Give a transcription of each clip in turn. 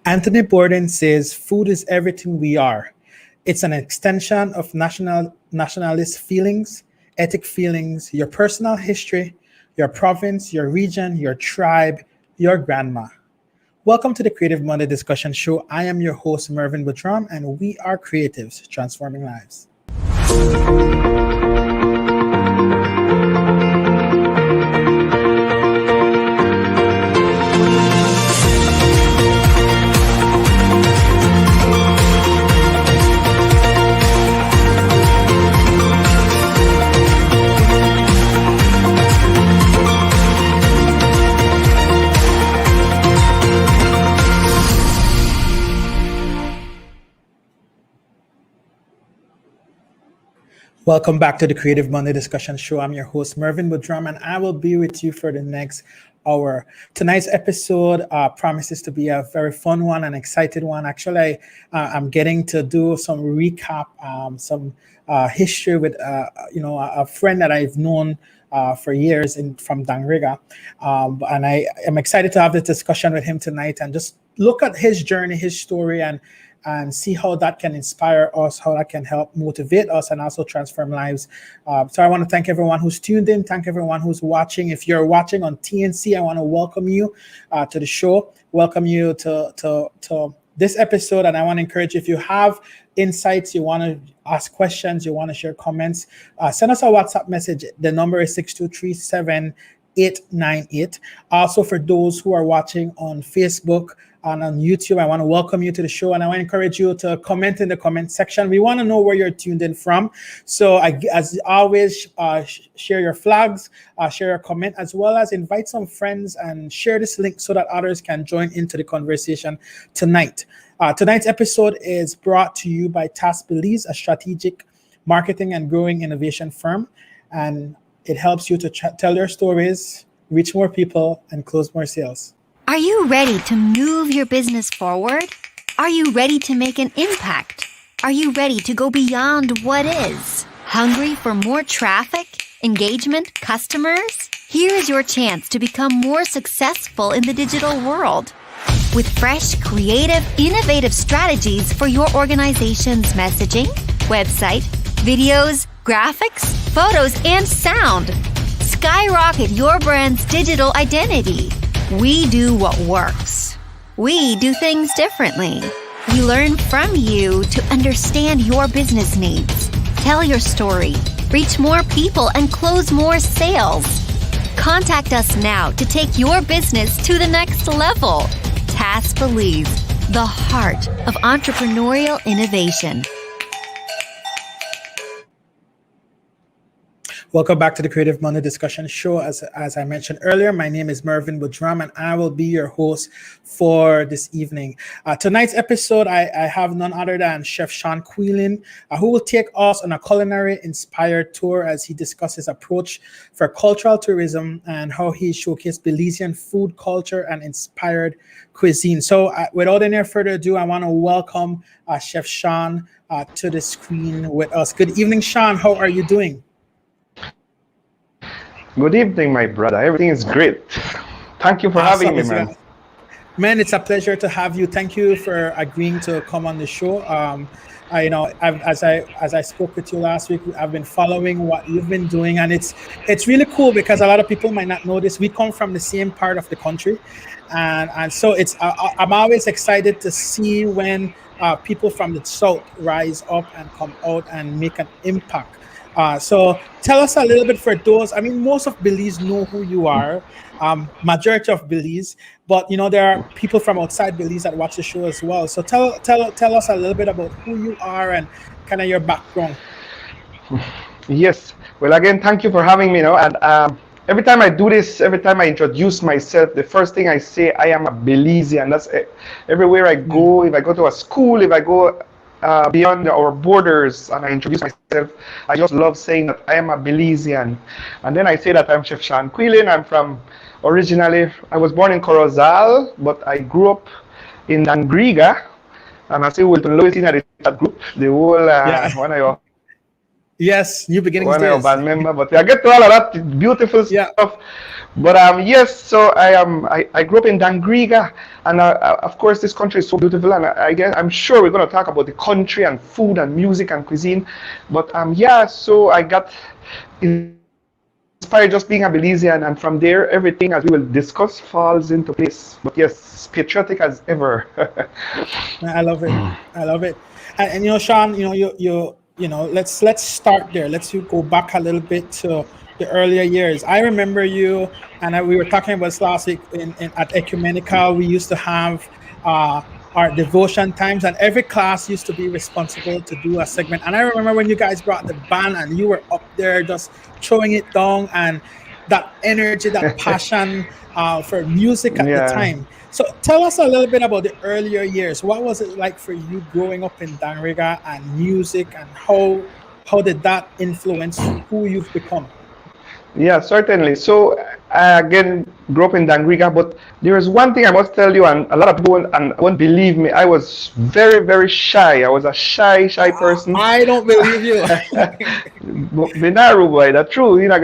Anthony Bourdain says food is everything we are. It's an extension of nationalist feelings, ethnic feelings, your personal history, your province, your region, your tribe, your grandma. Welcome to the Creative Monday Discussion Show. I am your host, Mervin Budram, and we are creatives transforming lives. Welcome back to the Creative Monday Discussion Show. I'm your host, Mervin Budram, and I will be with you for the next hour. Tonight's episode promises to be a very fun one, an excited one. Actually, I'm getting to do some recap, some history with a friend that I've known for years from Dangriga, and I am excited to have this discussion with him tonight and just look at his journey, his story, and see how that can inspire us, how that can help motivate us and also transform lives. So I want to thank everyone who's tuned in. Thank everyone who's watching. If you're watching on TNC, I want to welcome you to the show, welcome you to this episode. And I want to encourage you, if you have insights, you want to ask questions, you want to share comments, send us a WhatsApp message. The number is 623-7898. Also, for those who are watching on Facebook and on YouTube, I want to welcome you to the show, and I want to encourage you to comment in the comment section. We want to know where you're tuned in from. So as always, share your flags, share your comment, as well as invite some friends and share this link so that others can join into the conversation tonight. Tonight's episode is brought to you by Task Belize, a strategic marketing and growing innovation firm, and it helps you to tell your stories, reach more people, and close more sales. Are you ready to move your business forward? Are you ready to make an impact? Are you ready to go beyond what is? Hungry for more traffic, engagement, customers? Here is your chance to become more successful in the digital world. With fresh, creative, innovative strategies for your organization's messaging, website, videos, graphics, photos, and sound. Skyrocket your brand's digital identity. We do what works. We do things differently. We learn from you to understand your business needs. Tell your story, reach more people, and close more sales. Contact us now to take your business to the next level. Task Belize, the heart of entrepreneurial innovation. Welcome back to the Creative Monday Discussion Show. As I mentioned earlier, my name is Mervin Budram, and I will be your host for this evening. Tonight's episode, I have none other than Chef Sean Quillen, who will take us on a culinary-inspired tour as he discusses his approach for cultural tourism and how he showcased Belizean food culture and inspired cuisine. So without any further ado, I want to welcome Chef Sean to the screen with us. Good evening, Sean. How are you doing? Good evening, my brother. Everything is great. Thank you for having me, man. Man, it's a pleasure to have you. Thank you for agreeing to come on the show. As I spoke with you last week, I've been following what you've been doing, and it's really cool because a lot of people might not know this. We come from the same part of the country, and so I'm always excited to see when people from the south rise up and come out and make an impact. So tell us a little bit for those. I mean, most of Belize know who you are, majority of Belize, but there are people from outside Belize that watch the show as well. So tell us a little bit about who you are and kind of your background. Yes. Well, again, thank you for having me. And every time I do this, every time I introduce myself, the first thing I say, I am a Belizean. That's everywhere I go. If I go to a school, if I go beyond our borders and I introduce myself, I just love saying that I am a Belizean. And then I say that I'm Chef Sean Quillen. Originally, I was born in Corozal, but I grew up in Dangriga. And I say, well, to Louisiana, that group, the whole one of your Yes, New Beginnings one of days. band member, but I get to all of that beautiful Yeah. stuff. But yes, so I grew up in Dangriga, and of course this country is so beautiful, and I guess I'm sure we're going to talk about the country and food and music and cuisine. But yeah, so I got inspired just being a Belizean, and from there everything, as we will discuss, falls into place. But yes, patriotic as ever. I love it. I love it. And you know, Sean, you know, let's start there. Let's go back a little bit to the earlier years. I remember you, and we were talking about this last week at Ecumenical. We used to have our devotion times, and every class used to be responsible to do a segment. And I remember when you guys brought the band, and you were up there just throwing it down, and that energy, that passion for music at the time. So tell us a little bit about the earlier years. What was it like for you growing up in Dangriga and music, and how did that influence who you've become? Yeah, certainly. So again, grew up in Dangriga, but there is one thing I must tell you, and a lot of people won't believe me. I was very, very shy. I was a shy person. I don't believe you. Binaru boy, that's true. You know,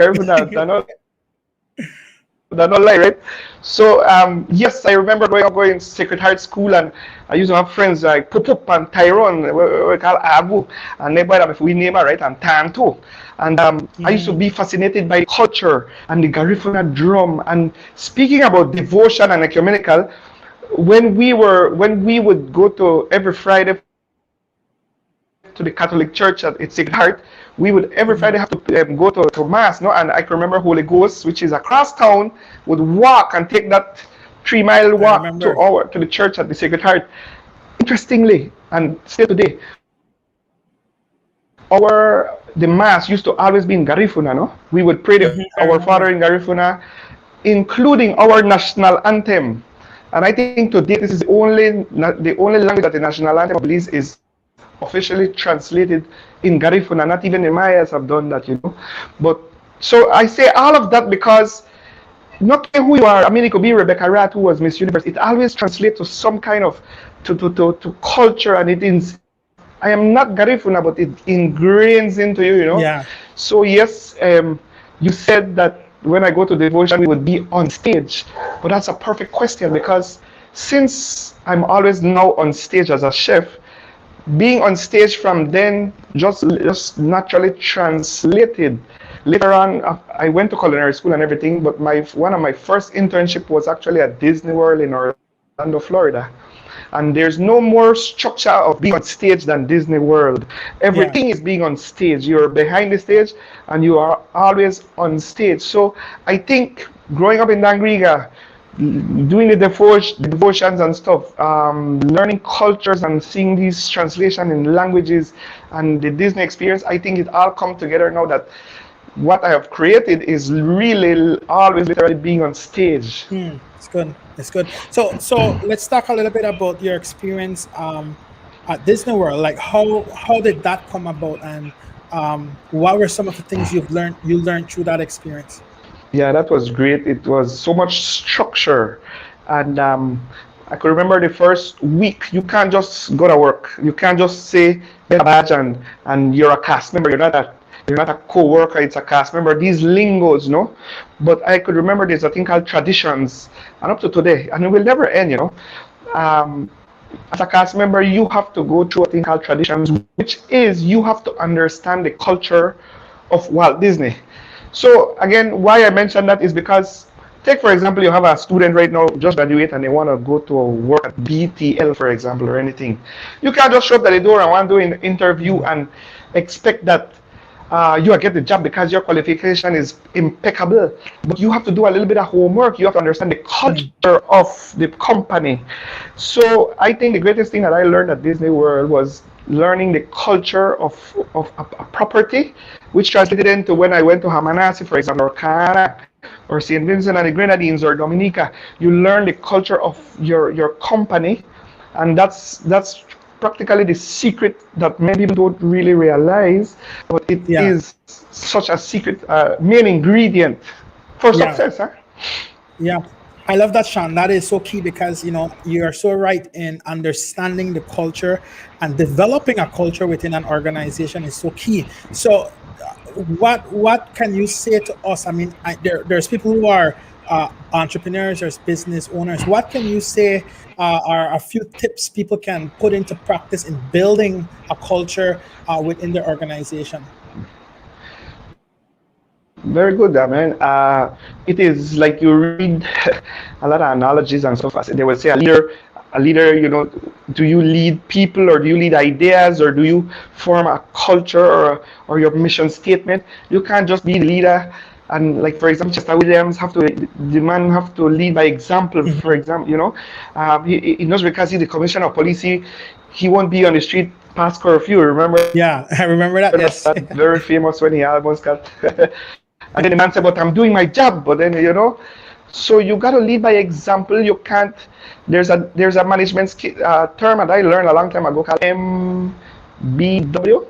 that's not lie, right? So yes, I remember going to Sacred Heart School, and I used to have friends like Putup and Tyrone, we call Abu, and neighbor if we name right, and Tan too. And I used to be fascinated by culture and the Garifuna drum. And speaking about devotion and ecumenical, when we would go to every Friday to the Catholic Church at its Sacred Heart, we would every Friday have to go to Mass, no? And I can remember Holy Ghost, which is across town, would walk and take that 3-mile walk to the church at the Sacred Heart. Interestingly, and still today, the Mass used to always be in Garifuna, no? We would pray our Father in Garifuna, including our national anthem. And I think today this is the only language that the national anthem of Belize is officially translated in Garifuna. Not even the Mayas have done that, you know. But so I say all of that because not who you are. I mean, it could be Rebecca Rat, who was Miss Universe. It always translates to some kind of to culture, and it is. I am not Garifuna, but it ingrains into you, you know. Yeah. So yes, you said that when I go to devotion, we would be on stage, but that's a perfect question because since I'm always now on stage as a chef, being on stage from then just naturally translated. Later on, I went to culinary school and everything, but one of my first internship was actually at Disney World in Orlando, Florida. And there's no more structure of being on stage than Disney World. Everything is being on stage. You're behind the stage and you are always on stage. So I think growing up in Dangriga, doing the devotions and stuff, learning cultures and seeing these translation in languages and the Disney experience, I think it all come together now that what I have created is really always literally being on stage. It's good. It's good. So let's talk a little bit about your experience at Disney World. Like how did that come about, and what were some of the things you learned through that experience? Yeah, that was great. It was so much structure, and I could remember the first week. You can't just go to work. You can't just say get a badge and you're a cast member. You're not a co-worker. It's a cast member. These lingos, no. But I could remember there's a thing called traditions, and up to today, and it will never end, you know. As a cast member, you have to go through a thing called traditions, which is you have to understand the culture of Walt Disney. So again, why I mentioned that is because, take for example, you have a student right now just graduate and they want to go to work at BTL, for example, or anything. You can't just show up at the door and want to do an interview and expect that you will get the job because your qualification is impeccable. But you have to do a little bit of homework. You have to understand the culture of the company. So I think the greatest thing that I learned at Disney World was learning the culture of a property, which translated into when I went to Hamanasi, for example, or Cana, or St. Vincent and the Grenadines, or Dominica. You learn the culture of your company, and that's practically the secret that many people don't really realize, but it is such a secret main ingredient for success. Huh? Yeah, I love that, Sean. That is so key because, you know, you are so right in understanding the culture, and developing a culture within an organization is so key. So what can you say to us? I mean, there's people who are entrepreneurs, there's business owners. What can you say are a few tips people can put into practice in building a culture within their organization? Very good, man. It is like you read a lot of analogies and stuff. They will say a leader, do you lead people or do you lead ideas or do you form a culture or your mission statement? You can't just be the leader. And like, for example, Chester Williams the man have to lead by example. Mhm. For example, he knows because he's the commissioner of police, he won't be on the street past curfew. Remember Yeah, I remember that. Yes. that very famous when he almost got. And then the man said, "But I'm doing my job." But then so you got to lead by example. You can't. There's a management term that I learned a long time ago called MBWA,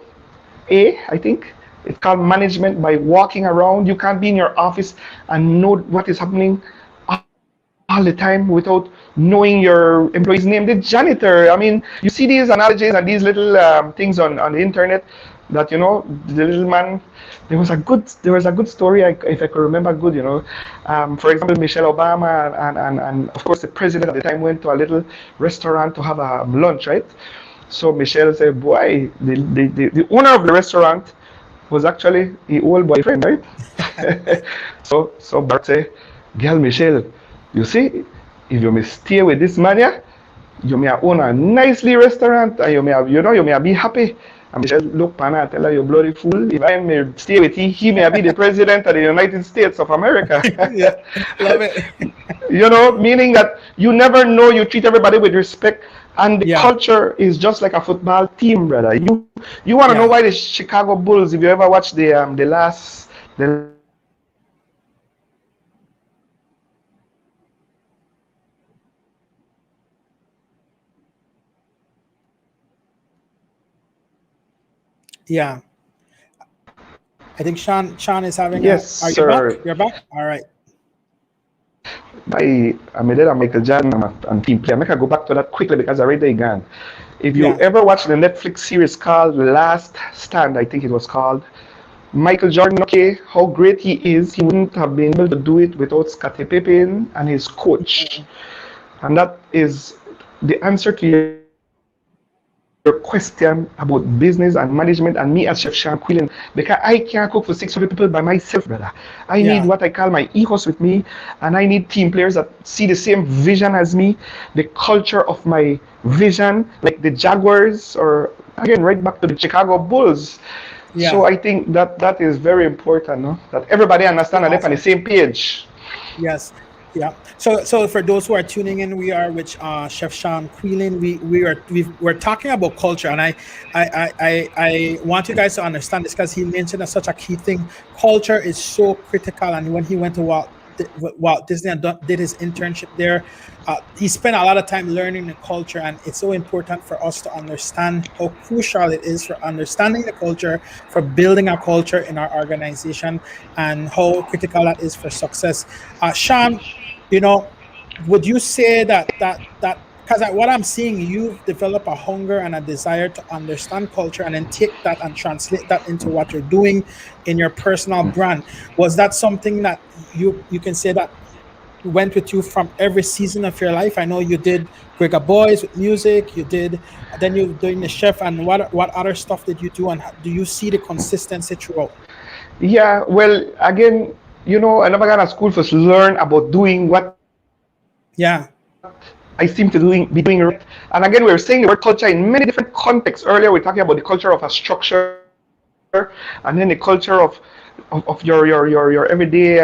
I think. It's called management by walking around. You can't be in your office and know what is happening all the time without knowing your employee's name. The janitor. I mean, you see these analogies and these little things on the internet that the little man. There was a good story, if I could remember good. For example, Michelle Obama and of course the president at the time went to a little restaurant to have a lunch, right? So Michelle said, "Boy, the owner of the restaurant was actually the old boyfriend, right?" So Bart said, "Girl, Michelle, you see, if you may stay with this man, yeah, you may own a nicely restaurant and you may be happy." And Michelle look pana and tell her, "You bloody fool, if I may stay with he may be the president of the United States of America." Yeah, love it. Meaning that you never know, you treat everybody with respect. And the Yeah. culture is just like a football team, brother. You want to know why the Chicago Bulls, if you ever watch the last Yeah. I think Sean is having yes, are you sir. back? You're back? All right. I made it a Michael Jordan and team player. I can go back to that quickly because I already gone. If you Yeah. ever watch the Netflix series called Last Stand, I think it was called, Michael Jordan, okay, how great he is, he wouldn't have been able to do it without Scottie Pippen and his coach. And that is the answer to your question about business and management and me as Chef Sean Quillen, because I can't cook for 600 people by myself, brother. I Yeah. need what I call my ethos with me, and I need team players that see the same vision as me, the culture of my vision, like the Jaguars, or again, right back to the Chicago Bulls. Yeah. So I think that is very important, no? That everybody understand and they're on the same page. Yes. Yeah. So for those who are tuning in, we are with Chef Sean Quillen. We're talking about culture, and I want you guys to understand this because he mentioned such a key thing. Culture is so critical, and when he went to Walt Disney and did his internship there, he spent a lot of time learning the culture, and it's so important for us to understand how crucial it is for understanding the culture, for building a culture in our organization, and how critical that is for success. Sean, would you say that because what I'm seeing, you've developed a hunger and a desire to understand culture and then take that and translate that into what you're doing in your personal brand. Was that something that you can say that went with you from every season of your life? I know you did Gregor Boys with music, then you're doing the chef, and what other stuff did you do, and do you see the consistency throughout? Yeah, well, again, I never got to school for learn about doing what Yeah. I seem to be doing right. And again, we were saying the word culture in many different contexts. Earlier, we were talking about the culture of a structure, and then the culture of your everyday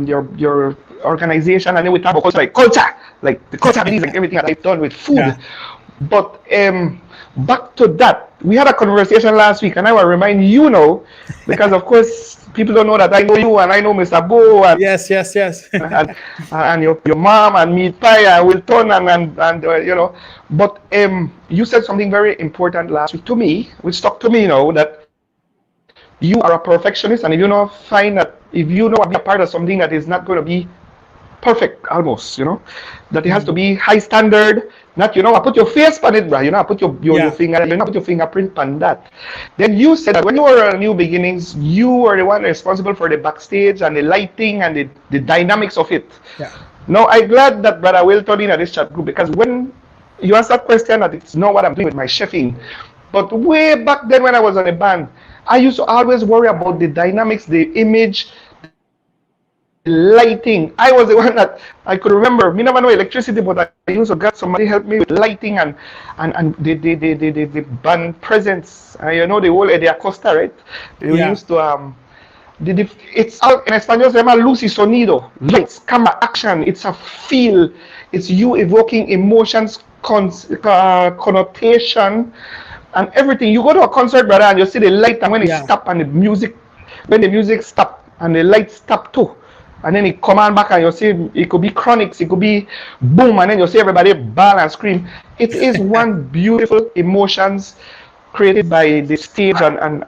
your organization, and then we talk about culture, like the culture of like everything that I've done with food. Yeah. But back to that, we had a conversation last week, and I will remind you now, because of course people don't know that I know you and I know Mr. Bo and Yes. and your mom and Meat Pie and Wilton and. But you said something very important last week to me, which stuck to me now, that you are a perfectionist, and if you know find that if you know be a part of something that is not going to be perfect almost, that it has to be high standard. Not, I put your face on it, bro. I put your finger, put your fingerprint on that. Then you said that when you were on New Beginnings, you were the one responsible for the backstage and the lighting and the dynamics of it. Yeah. Now, I'm glad that Brother Will told in this chat group, because when you asked that question, that it's not what I'm doing with my chefing. But way back then when I was on a band, I used to always worry about the dynamics, the image, lighting. I was the one that I could remember. Me never know electricity, but I used to get somebody help me with lighting and the band presence. The whole Eddie Acosta, right? They used to it's all in Espanol se llama luz y sonido, lights, camera, action. It's a feel. It's you evoking emotions, connotation, and everything. You go to a concert, brother, and you see the light, and when it stop and the music stop and the light stop too. And then it come on back and you see it could be chronics, it could be boom, and then you see everybody bawl and scream. It is one beautiful emotions created by the stage and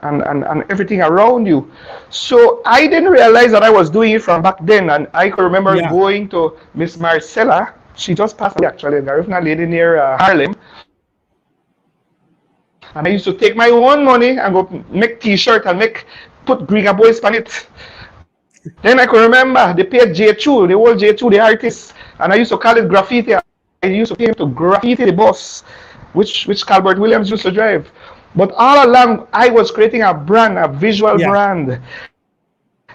everything around you. So I didn't realize that I was doing it from back then. And I could remember going to Miss Marcella. She just passed away actually, a Garifuna lady near Harlem. And I used to take my own money and go make t-shirt and put Griga Boys on it. Then I could remember they paid J2, the old J2, the artist, and I used to call it graffiti. I used to pay him to graffiti the bus, which Calbert Williams used to drive. But all along, I was creating a brand, a visual brand,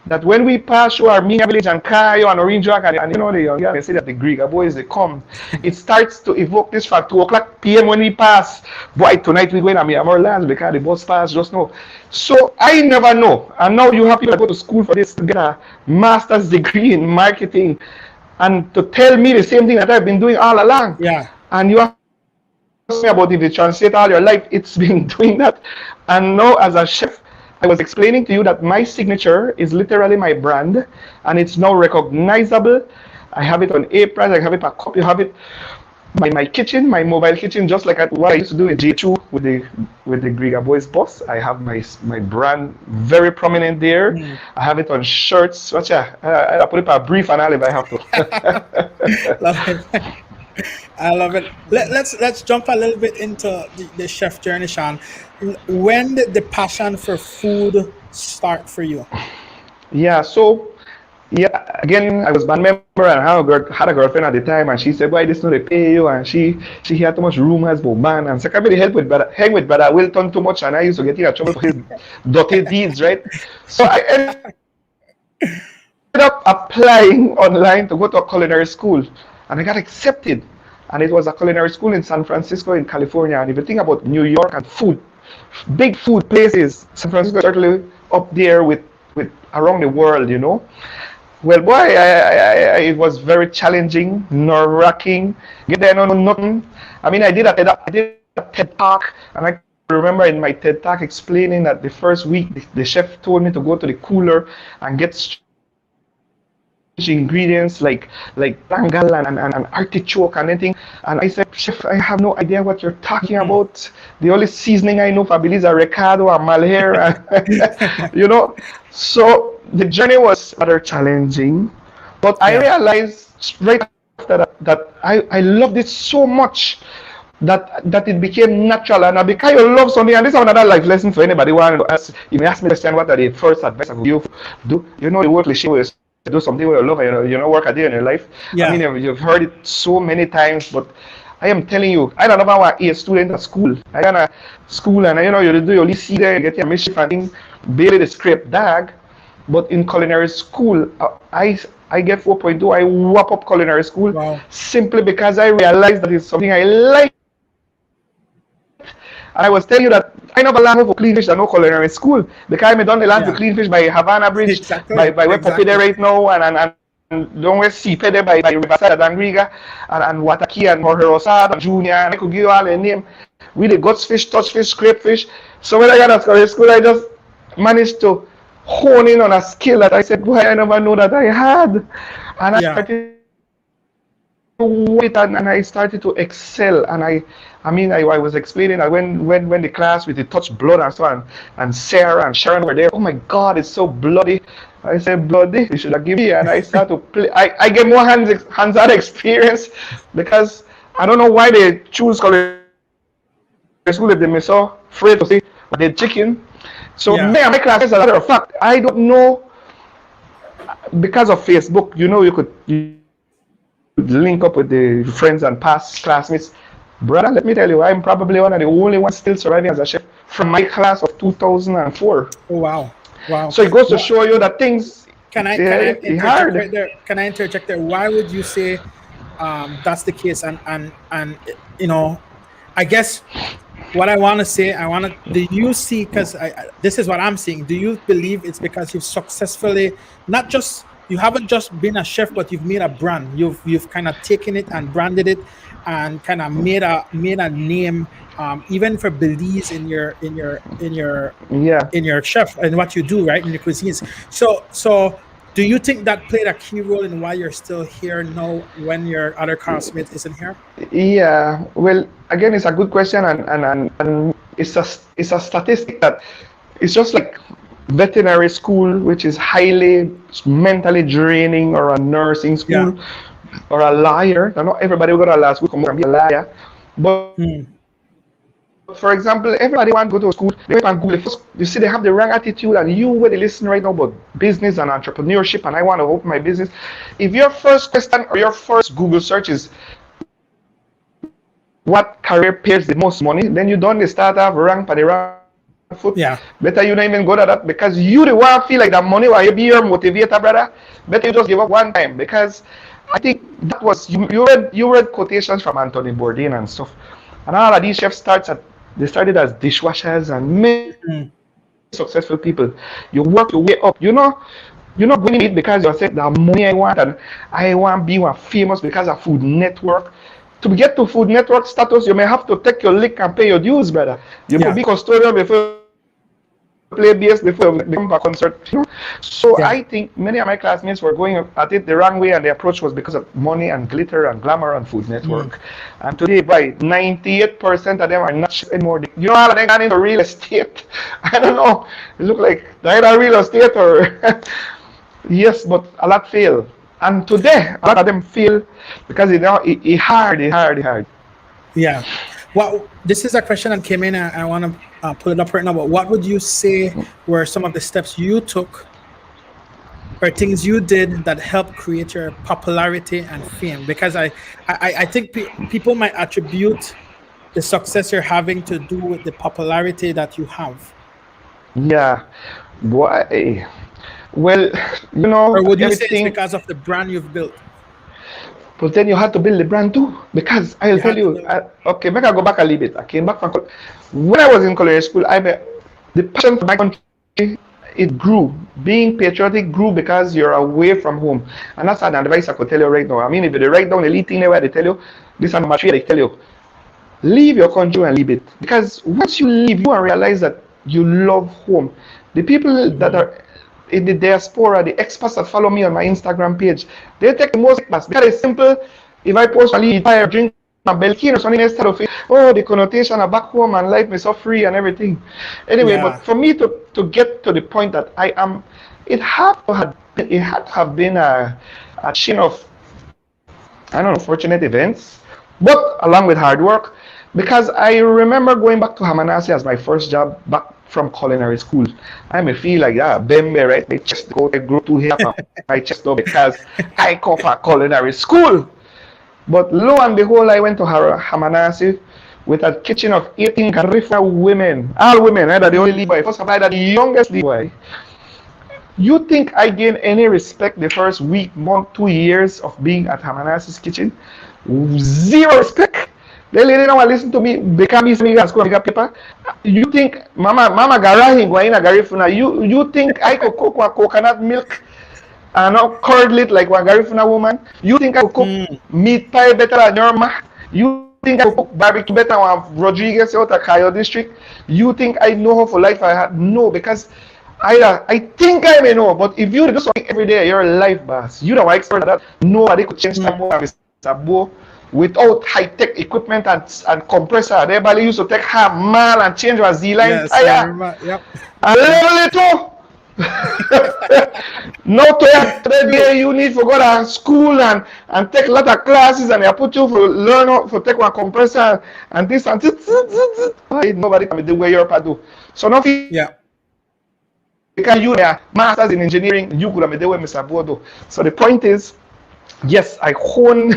that when we pass through Armenia Village and Cayo and Orange Rock, and they say that the Griga Boys, they come, it starts to evoke this from 2 o'clock p.m. when we pass. Boy, tonight we're going to Miramar Lands because the bus pass just now. So I never know. And now you have people that go to school for this to get a master's degree in marketing and to tell me the same thing that I've been doing all along. Yeah. And you ask me about if you translate all your life, it's been doing that. And now as a chef, I was explaining to you that my signature is literally my brand, and it's now recognizable. I have it on aprons, I have it on cup, you have it my kitchen, my mobile kitchen, just like what I used to do with J2 with the Griga Boys bus. I have my brand very prominent there. I have it on shirts. Watch out, I put it on a brief and all if I have to. Love it. I love it. Let's jump a little bit into the chef journey, Sean. When did the passion for food start for you? Yeah, so again, I was band member and I had a girlfriend at the time, and she said, "Why this not they pay you?" And she had too much rumors about band, and so I can't really hang with brother Wilton too much, and I used to get in trouble for his dirty deeds, right? So I ended up applying online to go to a culinary school, and I got accepted. And it was a culinary school in San Francisco in California. And if you think about New York and food, big food places, San Francisco is certainly up there with around the world, Well, boy, it was very challenging, nerve-wracking. Get there, no nothing. I mean, I did a TED Talk, and I remember in my TED Talk explaining that the first week, the chef told me to go to the cooler and get ingredients like tangal and artichoke and anything, and I said, "Chef, I have no idea what you're talking about. The only seasoning I know for Belize are recado and malher," So the journey was rather challenging, but I realized right after that I loved it so much that it became natural. And because you love something, and this is another life lesson for anybody who wants to ask. You may ask me question, what are the first advice I would give? The word cliche was do something with your love, and work a day in your life. I mean, you've heard it so many times, but I am telling you, I don't know about a student at school. I got a school, and you do your see there, you get your mischief and thing, barely the scrape bag. But in culinary school, I get 4.2. I whop up culinary school simply because I realized that it's something I like. And I was telling you that I never learned for clean fish at no culinary school, because I done the learn for clean fish by Havana Bridge, by where Poppy there right now, and don't we see there by Riverside at Angriga, and Wataki and Jorge Rosado and Junior, and I could give you all the name. Really guts fish, touch fish, scrape fish. So when I got to culinary school, I just managed to hone in on a skill that I said, boy, I never know that I had. And I started wait, and I started to excel. And I was explaining that when the class with the touch blood and so on, and Sarah and Sharon were there. Oh my God, it's so bloody. I said, bloody, you should have given me. And I start to play. I get more hands-on experience because I don't know why they choose culinary school if they were so afraid to say the chicken. So me and my class, as a matter of fact, I don't know, because of Facebook, you could link up with the friends and past classmates. Brother, let me tell you, I'm probably one of the only ones still surviving as a chef from my class of 2004. Oh, wow. Wow. So it goes to show you that things can I interject right there? Can I interject there? Why would you say that's the case? And I guess what I want to say, do you see, because this is what I'm seeing, do you believe it's because you've successfully, you haven't just been a chef, but you've made a brand. You've kind of taken it and branded it and kind of made a name, even for Belize in your chef and what you do, right, in your cuisines. So do you think that played a key role in why you're still here now when your other classmate isn't here? Yeah, well, again, it's a good question, and it's a statistic that it's just like veterinary school, which is highly mentally draining, or a nursing school, or a liar. Not everybody will go to law school come and be a liar, but for example, everybody want to go to school, they want to Google. You see, they have the wrong attitude, and you where they listen right now about business and entrepreneurship, and I want to open my business. If your first question or your first Google search is what career pays the most money, then you don't start off wrong for the wrong foot. Yeah. Better you don't even go to that, because you the one feel like that money will be your motivator, brother. Better you just give up one time, because I think that was you read quotations from Anthony Bourdain and stuff, and all of these chefs started as dishwashers and many successful people. You work your way up. You're not going to it because you said the money I want, and I want to be one famous because of Food Network. To get to Food Network status, you may have to take your lick and pay your dues, brother. You could be custodian before play bass, before become a concert. So I think many of my classmates were going at it the wrong way, and the approach was because of money and glitter and glamour and Food Network. And today, by 98% of them are not anymore. All of them got into real estate. I don't know. It look like they're either real estate or yes, but a lot fail. And today, a lot of them fail because it's hard. Yeah. Well, this is a question that came in, and I want to pull it up right now. But what would you say were some of the steps you took or things you did that helped create your popularity and fame? Because I think people might attribute the success you're having to do with the popularity that you have. Yeah. Boy. Well, or would you say it's because of the brand you've built? But then you had to build the brand too, because I'll tell you. Okay, make I go back a little bit. I came back from when I was in culinary school. The passion for my country, it grew. Being patriotic grew because you're away from home, and that's an advice I could tell you right now. I mean, if you write down the lead thing where they tell you, this and number 3, they tell you, leave your country and leave it, because once you leave, you will realize that you love home. The people that are in the diaspora, the expats that follow me on my Instagram page, they take the most expats because it's simple. If I post a lead, I drink a Belkin or something instead of it, the connotation of back home and life is so free and everything. Anyway, but for me to get to the point that I am, it had to have been a chain of, I don't know, fortunate events, but along with hard work, because I remember going back to Hamanasi as my first job back from culinary school. I may feel like Bembe, right? My chest grew to here, my chest up, because I come from culinary school. But lo and behold, I went to Hamanasi with a kitchen of 18 Garifuna women. All women, right? The only lead boy. First of all, the youngest lead boy. You think I gained any respect the first week, month, 2 years of being at Hamanasi's kitchen? Zero respect. The lady now listen to me, become me and school paper. You think Mama Garahi going a Garifuna? You think I could cook one coconut milk and not curdle it like one Garifuna woman? You think I could cook meat pie better than your ma? You think I could cook barbecue better than Rodriguez out of Cayo district? You think I know how for life I had? No, because I think I may know, but if you do something every day, you're a life boss. You know, expert at that. Nobody could change that more. Sabo without high-tech equipment and compressor. Everybody used to take half mile and change a Z-line Yes, I tire. remember. Yep. And level it up. Now today you need to go to school and take a lot of classes, and they put you for learn how to take one compressor and this and this. Nobody can do where you're do. So now Yeah. because you are masters in engineering, you could have made Mr. Bodo. So the point is, yes, I hone.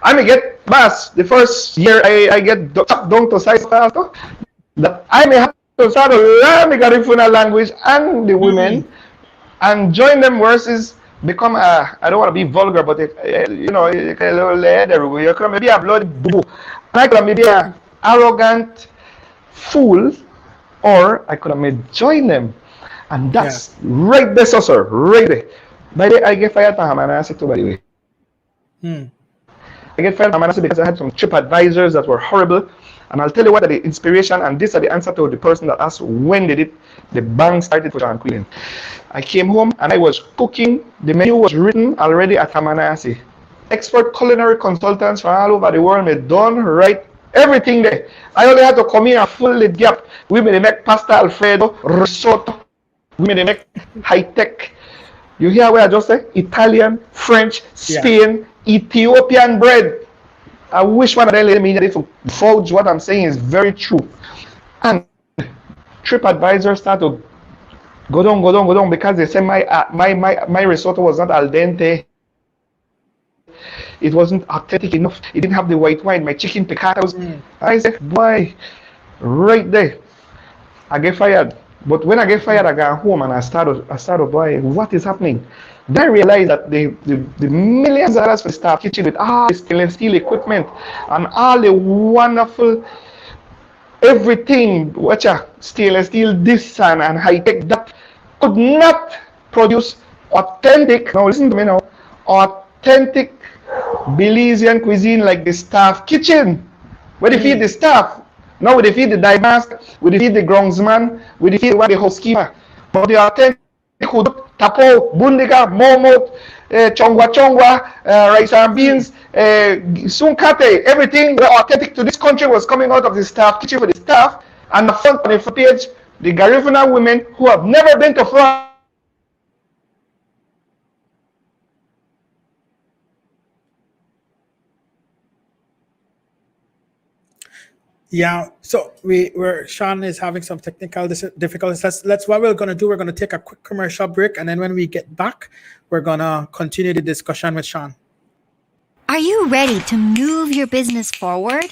I may get bus the first year I get down to size after that I may have to start to learn the Garifuna language and the women and join them versus become a, I don't want to be vulgar, but you know, you can maybe a blood boo. I could maybe an arrogant fool, or I could have made join them. And that's right there, sir, right there. By the way, I get fired from Hamanasi too, by the way. I get fired from Hamanasi because I had some trip advisors that were horrible. And I'll tell you what are the inspiration, and this are the answer to the person that asked when did it, the bank started for Showcases Belizean. I came home and I was cooking. The menu was written already at Hamanasi. Expert culinary consultants from all over the world made done right everything there. I only had to come in and fill the gap. We made make pasta Alfredo, risotto. We made make high tech. You hear what I just said? Italian, French, Spain, Ethiopian bread. I wish one of them let me to forge what I'm saying is very true. And TripAdvisor start to go down because they say my risotto was not al dente. It wasn't authentic enough. It didn't have the white wine. My chicken piccata was. I said, boy, right there, I get fired. But when I get fired, I got home and I started, boy, what is happening? Then I realized that the millions of dollars for the staff kitchen with all the stainless steel equipment and all the wonderful everything, watch out, stainless steel this and high tech that could not produce authentic. Now listen to me now, authentic Belizean cuisine like the staff kitchen, where they feed the staff. Now we feed the divers, we feed the groundsman, we feed the housekeeper. But the authentic tapo, bundiga, momot, chongwa, rice and beans, sunkate, everything authentic to this country was coming out of the staff kitchen for the staff. And the front on the footage, the Garifuna women who have never been to France. Yeah, so we're Sean is having some technical difficulties. That's what we're gonna do. We're gonna take a quick commercial break, and then when we get back, we're gonna continue the discussion with Sean. Are you ready to move your business forward?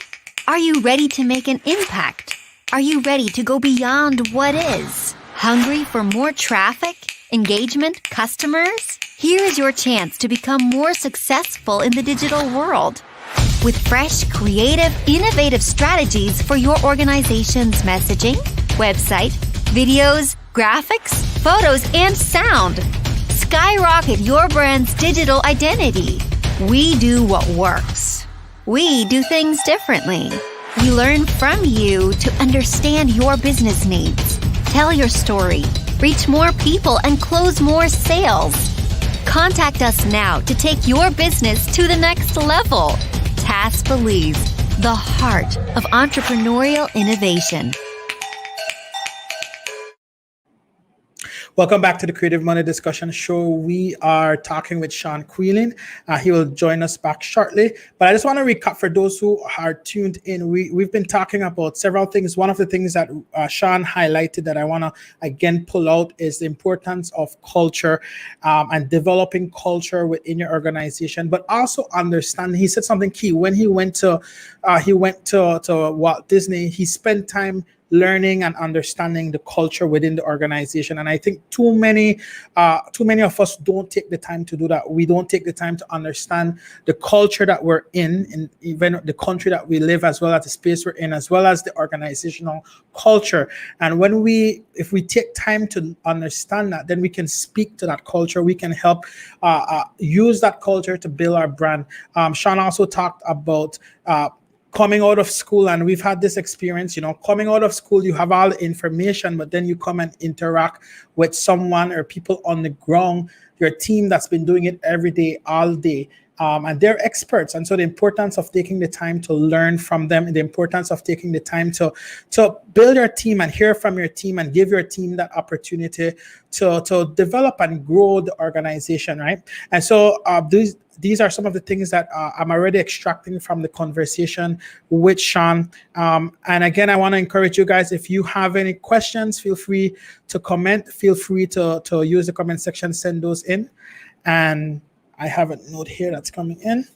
Are you ready to make an impact? Are you ready to go beyond what is? Hungry for more traffic, engagement, customers? Here is your chance to become more successful in the digital world. With fresh, creative, innovative strategies for your organization's messaging, website, videos, graphics, photos, and sound. Skyrocket your brand's digital identity. We do what works. We do things differently. We learn from you to understand your business needs. Tell your story, reach more people, and close more sales. Contact us now to take your business to the next level. Showcases Belize, the heart of entrepreneurial innovation. Welcome back to the Creative Money Discussion Show. We are talking with Sean Quillen. He will join us back shortly. But I just want to recap for those who are tuned in. We've been talking about several things. One of the things that Sean highlighted that I want to again pull out is the importance of culture and developing culture within your organization, but also understand. He said something key when he went to Walt Disney. He spent time learning and understanding the culture within the organization. And I think too many of us don't take the time to do that. We don't take the time to understand the culture that we're in even the country that we live, as well as the space we're in, as well as the organizational culture. And if we take time to understand that, then we can speak to that culture. We can help use that culture to build our brand. Sean also talked about coming out of school, and we've had this experience, coming out of school, you have all the information, but then you come and interact with someone or people on the ground, your team that's been doing it every day, all day. and they're experts. And so the importance of taking the time to learn from them, the importance of taking the time to build your team and hear from your team and give your team that opportunity to develop and grow the organization, right? And so these are some of the things that I'm already extracting from the conversation with Sean. And again, I want to encourage you guys, if you have any questions, feel free to comment. Feel free to use the comment section, send those in. And I have a note here that's coming in.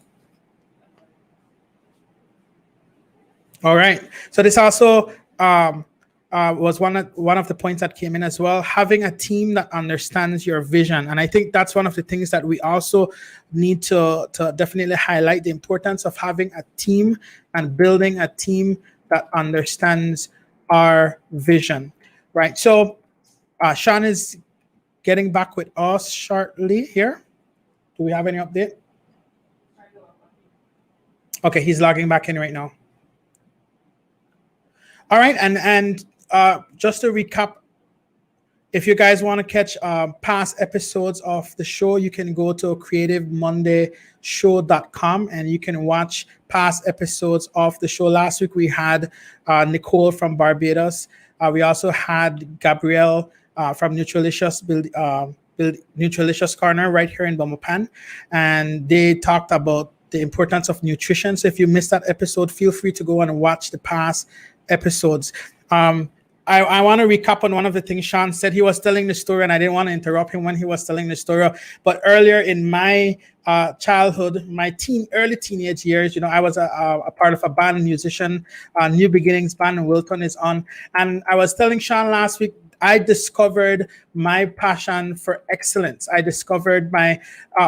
All right. So this also was one of the points that came in as well, having a team that understands your vision. And I think that's one of the things that we also need to definitely highlight, the importance of having a team and building a team that understands our vision, right? So Sean is getting back with us shortly here. Do we have any update? Okay, he's logging back in right now. All right, and just to recap, if you guys want to catch past episodes of the show, you can go to creativemondayshow.com and you can watch past episodes of the show. Last week we had Nicole from Barbados. We also had Gabrielle from Nutrilicious Nutrilicious Corner right here in Bomopan, and they talked about the importance of nutrition. So if you missed that episode, feel free to go and watch the past episodes. I want to recap on one of the things Sean said. He was telling the story, and I didn't want to interrupt him when he was telling the story. But earlier in my childhood, my early teenage years, I was a part of a band, musician, New Beginnings band, and Wilton is on. And I was telling Sean last week, I discovered my passion for excellence. I discovered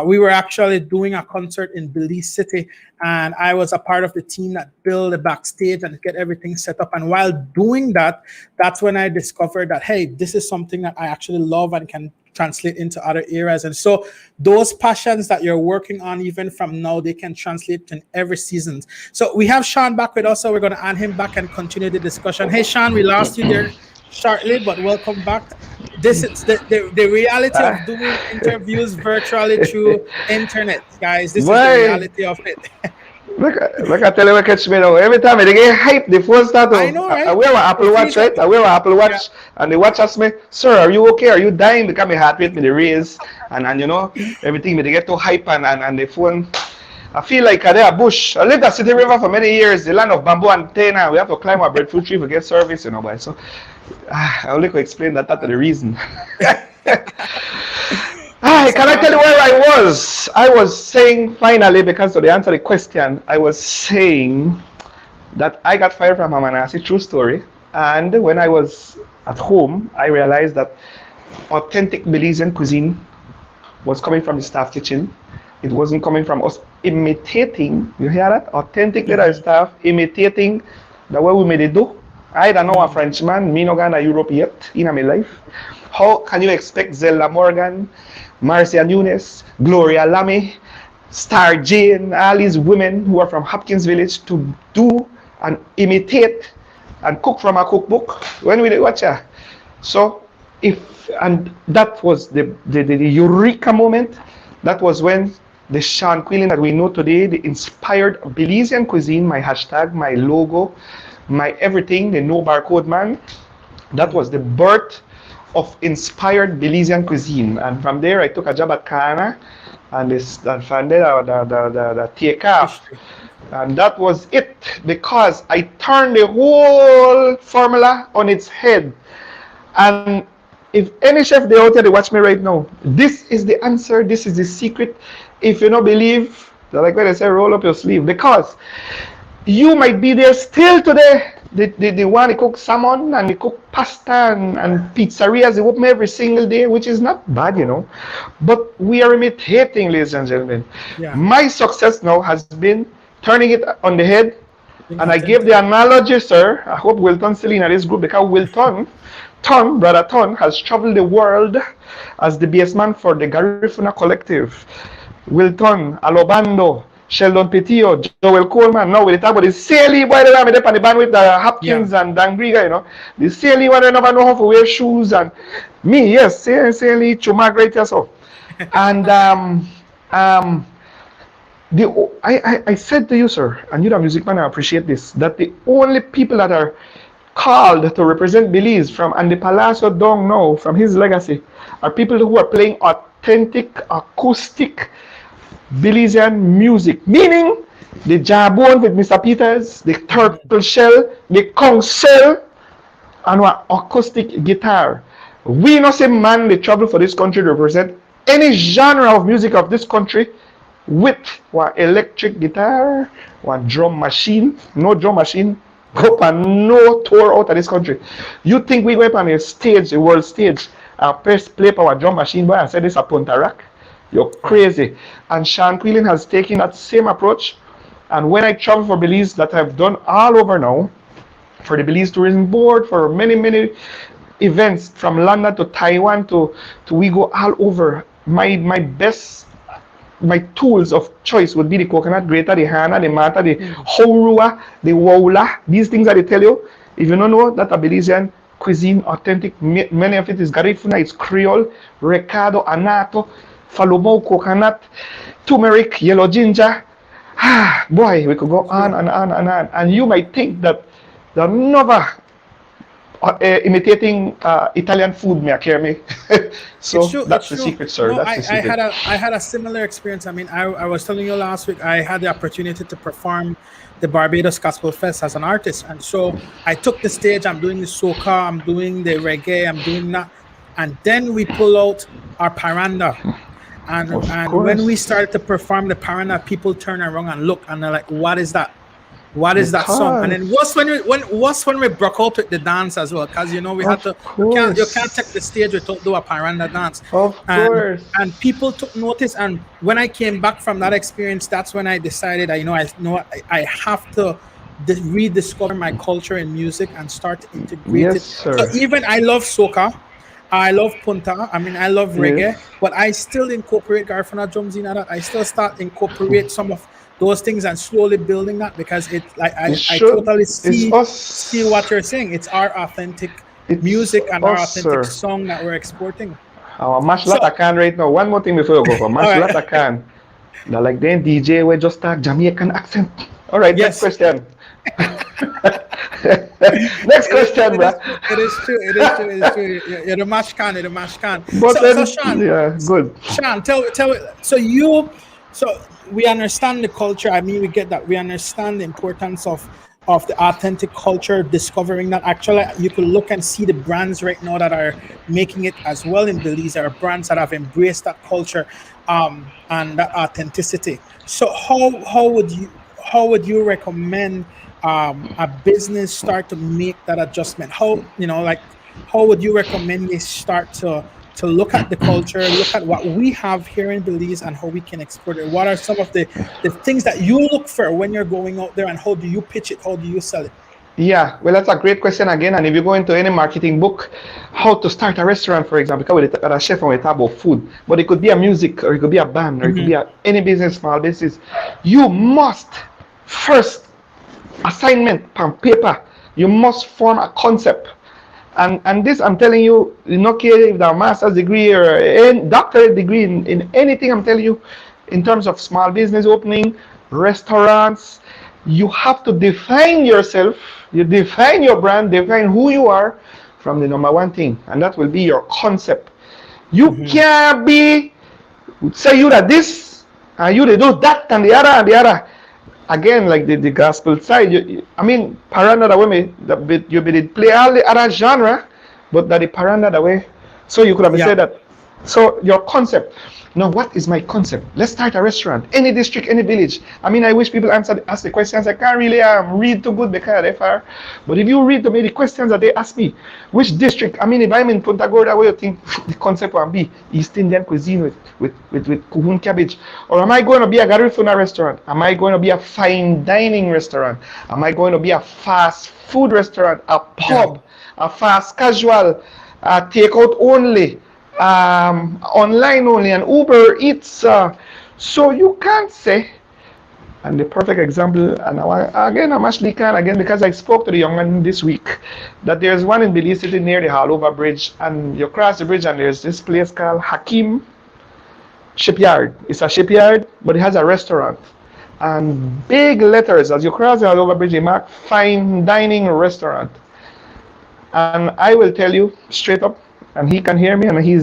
we were actually doing a concert in Belize City, and I was a part of the team that built the backstage and get everything set up. And while doing that, that's when I discovered that, hey, this is something that I actually love and can translate into other areas. And so those passions that you're working on, even from now, they can translate in every season. So we have Sean back with us, so we're going to add him back and continue the discussion. Hey, Sean, we lost you there shortly, but welcome back. This is the reality of doing interviews virtually through internet, guys. This is the reality of it. Look, I tell you what catch me now. Every time they get hype, the phone start to, I know, right? I wear an Apple Watch, right? I wear an Apple Watch, and the watch asks me, sir, are you okay? Are you dying? Because my heart rate me the raise, and everything me they get too hype, and the phone. I feel like they're a bush. I lived at City River for many years, the land of bamboo antenna. We have to climb a breadfruit tree to get service, boy. So I only could explain that to the reason. Can I tell you where I was? I was saying, finally, because to answer the question, I was saying that I got fired from Hamanasi, true story. And when I was at home, I realized that authentic Belizean cuisine was coming from the staff kitchen. It wasn't coming from us imitating, you hear that? Authentic little staff imitating the way we made it do. I don't know a Frenchman, me no gone to Europe yet in my life. How can you expect Zelda Morgan, Marcia Nunes, Gloria Lamy, Star Jane, all these women who are from Hopkins Village to do and imitate and cook from a cookbook? When will they watch that? So and that was the eureka moment. That was when the Sean Quillen that we know today, the Inspired Belizean Cuisine, my hashtag, my logo, my everything, the no barcode man, that was the birth of Inspired Belizean Cuisine. And from there, I took a job at Kana, and from there, the take off. And that was it, because I turned the whole formula on its head. And if any chef there out there, they watch me right now, this is the answer, this is the secret. If you don't believe, like when I say, roll up your sleeve, because you might be there still today. They want to cook salmon and they cook pasta and pizzerias, they open every single day, which is not bad, But we are imitating, ladies and gentlemen. Yeah. My success now has been turning it on the head. And I gave the analogy, sir. I hope Wilton still in this group, because Wilton, Brother Ton, has traveled the world as the base man for the Garifuna Collective. Wilton, Alobando, Sheldon Petillo, Joel Coleman. Now we talk about the Saley boy that I'm on the band with the Hopkins and Dan Briga, The Saley one, I never know how to wear shoes. And me, yes, Saley, Chuma, great, so. And I said to you, sir, and you're a music man, I appreciate this, that the only people that are called to represent Belize from Andy Palacio down now, from his legacy, are people who are playing authentic, acoustic Belizean music, meaning the jawbone with Mr. Peters, the turtle shell, the conch shell, and one acoustic guitar. We not say man they travel for this country to represent any genre of music of this country with one electric guitar, one drum machine, no drum machine, go and no tour out of this country. You think we went on a stage, a world stage, and play our drum machine boy and say this a Pontarac? You're crazy. And Sean Quillen has taken that same approach. And when I travel for Belize, that I've done all over now, for the Belize Tourism Board, for many events from London to Taiwan to we go all over. My tools of choice would be the coconut grater, the hana, the mata, the horua, the woula. These things that I tell you, if you don't know that a Belizean cuisine, authentic, many of it is Garifuna, it's Creole, Recado, Anato, Falumau, coconut, turmeric, yellow ginger. Boy, we could go on and on and on. And you might think that they're never imitating Italian food, me, me. So that's the secret, sir. No, that's the secret. I had a similar experience. I mean, I was telling you last week, I had the opportunity to perform the Barbados Gospel Fest as an artist. And so I took the stage, I'm doing the soca, I'm doing the reggae, I'm doing that. And then we pull out our paranda. And when we started to perform the paranda, people turn around and look and they're like, what is that? What is that song? And then when we broke out with the dance as well, because you know we had to you can't take the stage without do a paranda dance. Of course. And people took notice. And when I came back from that experience, that's when I decided I have to rediscover my culture in music and start to integrate it. Sir. So even I love soca. I love punta. I mean, I love reggae, but I still incorporate Garifuna drums in that. I still start incorporate some of those things and slowly building that because it like I totally see what you're saying. It's our authentic music and our authentic song that we're exporting. Our mash lata can right now. One more thing before we go for mash lata can. Now like then DJ we just talk Jamaican accent. All right, yes. Next question. Next question, bro. It is true. You're the mash can. But so Sean, yeah, good. Sean, tell so we understand the culture. I mean, we get that. We understand the importance of the authentic culture, discovering that. Actually, you can look and see the brands right now that are making it as well in Belize. There are brands that have embraced that culture and that authenticity. So how would you recommend a business start to make that adjustment? How would you recommend they start to look at the culture, look at what we have here in Belize and how we can export it? What are some of the things that you look for when you're going out there, and how do you pitch it? How do you sell it? Yeah, well, that's a great question again. And if you go into any marketing book, how to start a restaurant, for example, because we're a chef and we talk about food, but it could be a music, or it could be a band, or it could be any business, small business. You must first assignment on paper. You must form a concept. And this, I'm telling you, not care if they're a master's degree or a doctorate degree in anything, I'm telling you, in terms of small business opening, restaurants, you have to define yourself, you define your brand, define who you are from the number one thing, and that will be your concept. You can't be, say you that this, and you they do that and the other. Again, like the gospel side, I mean, paranda the way you did play all the other genre, but that the paranda the way. So you could have said that. So your concept. Now, what is my concept? Let's start a restaurant. Any district, any village. I mean, I wish people ask the questions. I can't really read too good because they are. But if you read the questions that they ask me, which district? I mean, if I'm in Punta Gorda, where you think the concept will be East Indian cuisine with kuhun cabbage? Or am I going to be a Garifuna restaurant? Am I going to be a fine dining restaurant? Am I going to be a fast food restaurant, a pub, a fast casual, takeout only? Online only, and Uber Eats. So you can't say, and the perfect example, and I'm actually can again because I spoke to the young man this week, that there's one in Belize City near the Halover Bridge, and you cross the bridge and there's this place called Hakim Shipyard. It's a shipyard, but it has a restaurant. and big letters as you cross the over bridge, mark fine dining restaurant. And I will tell you straight up, and he can hear me, and he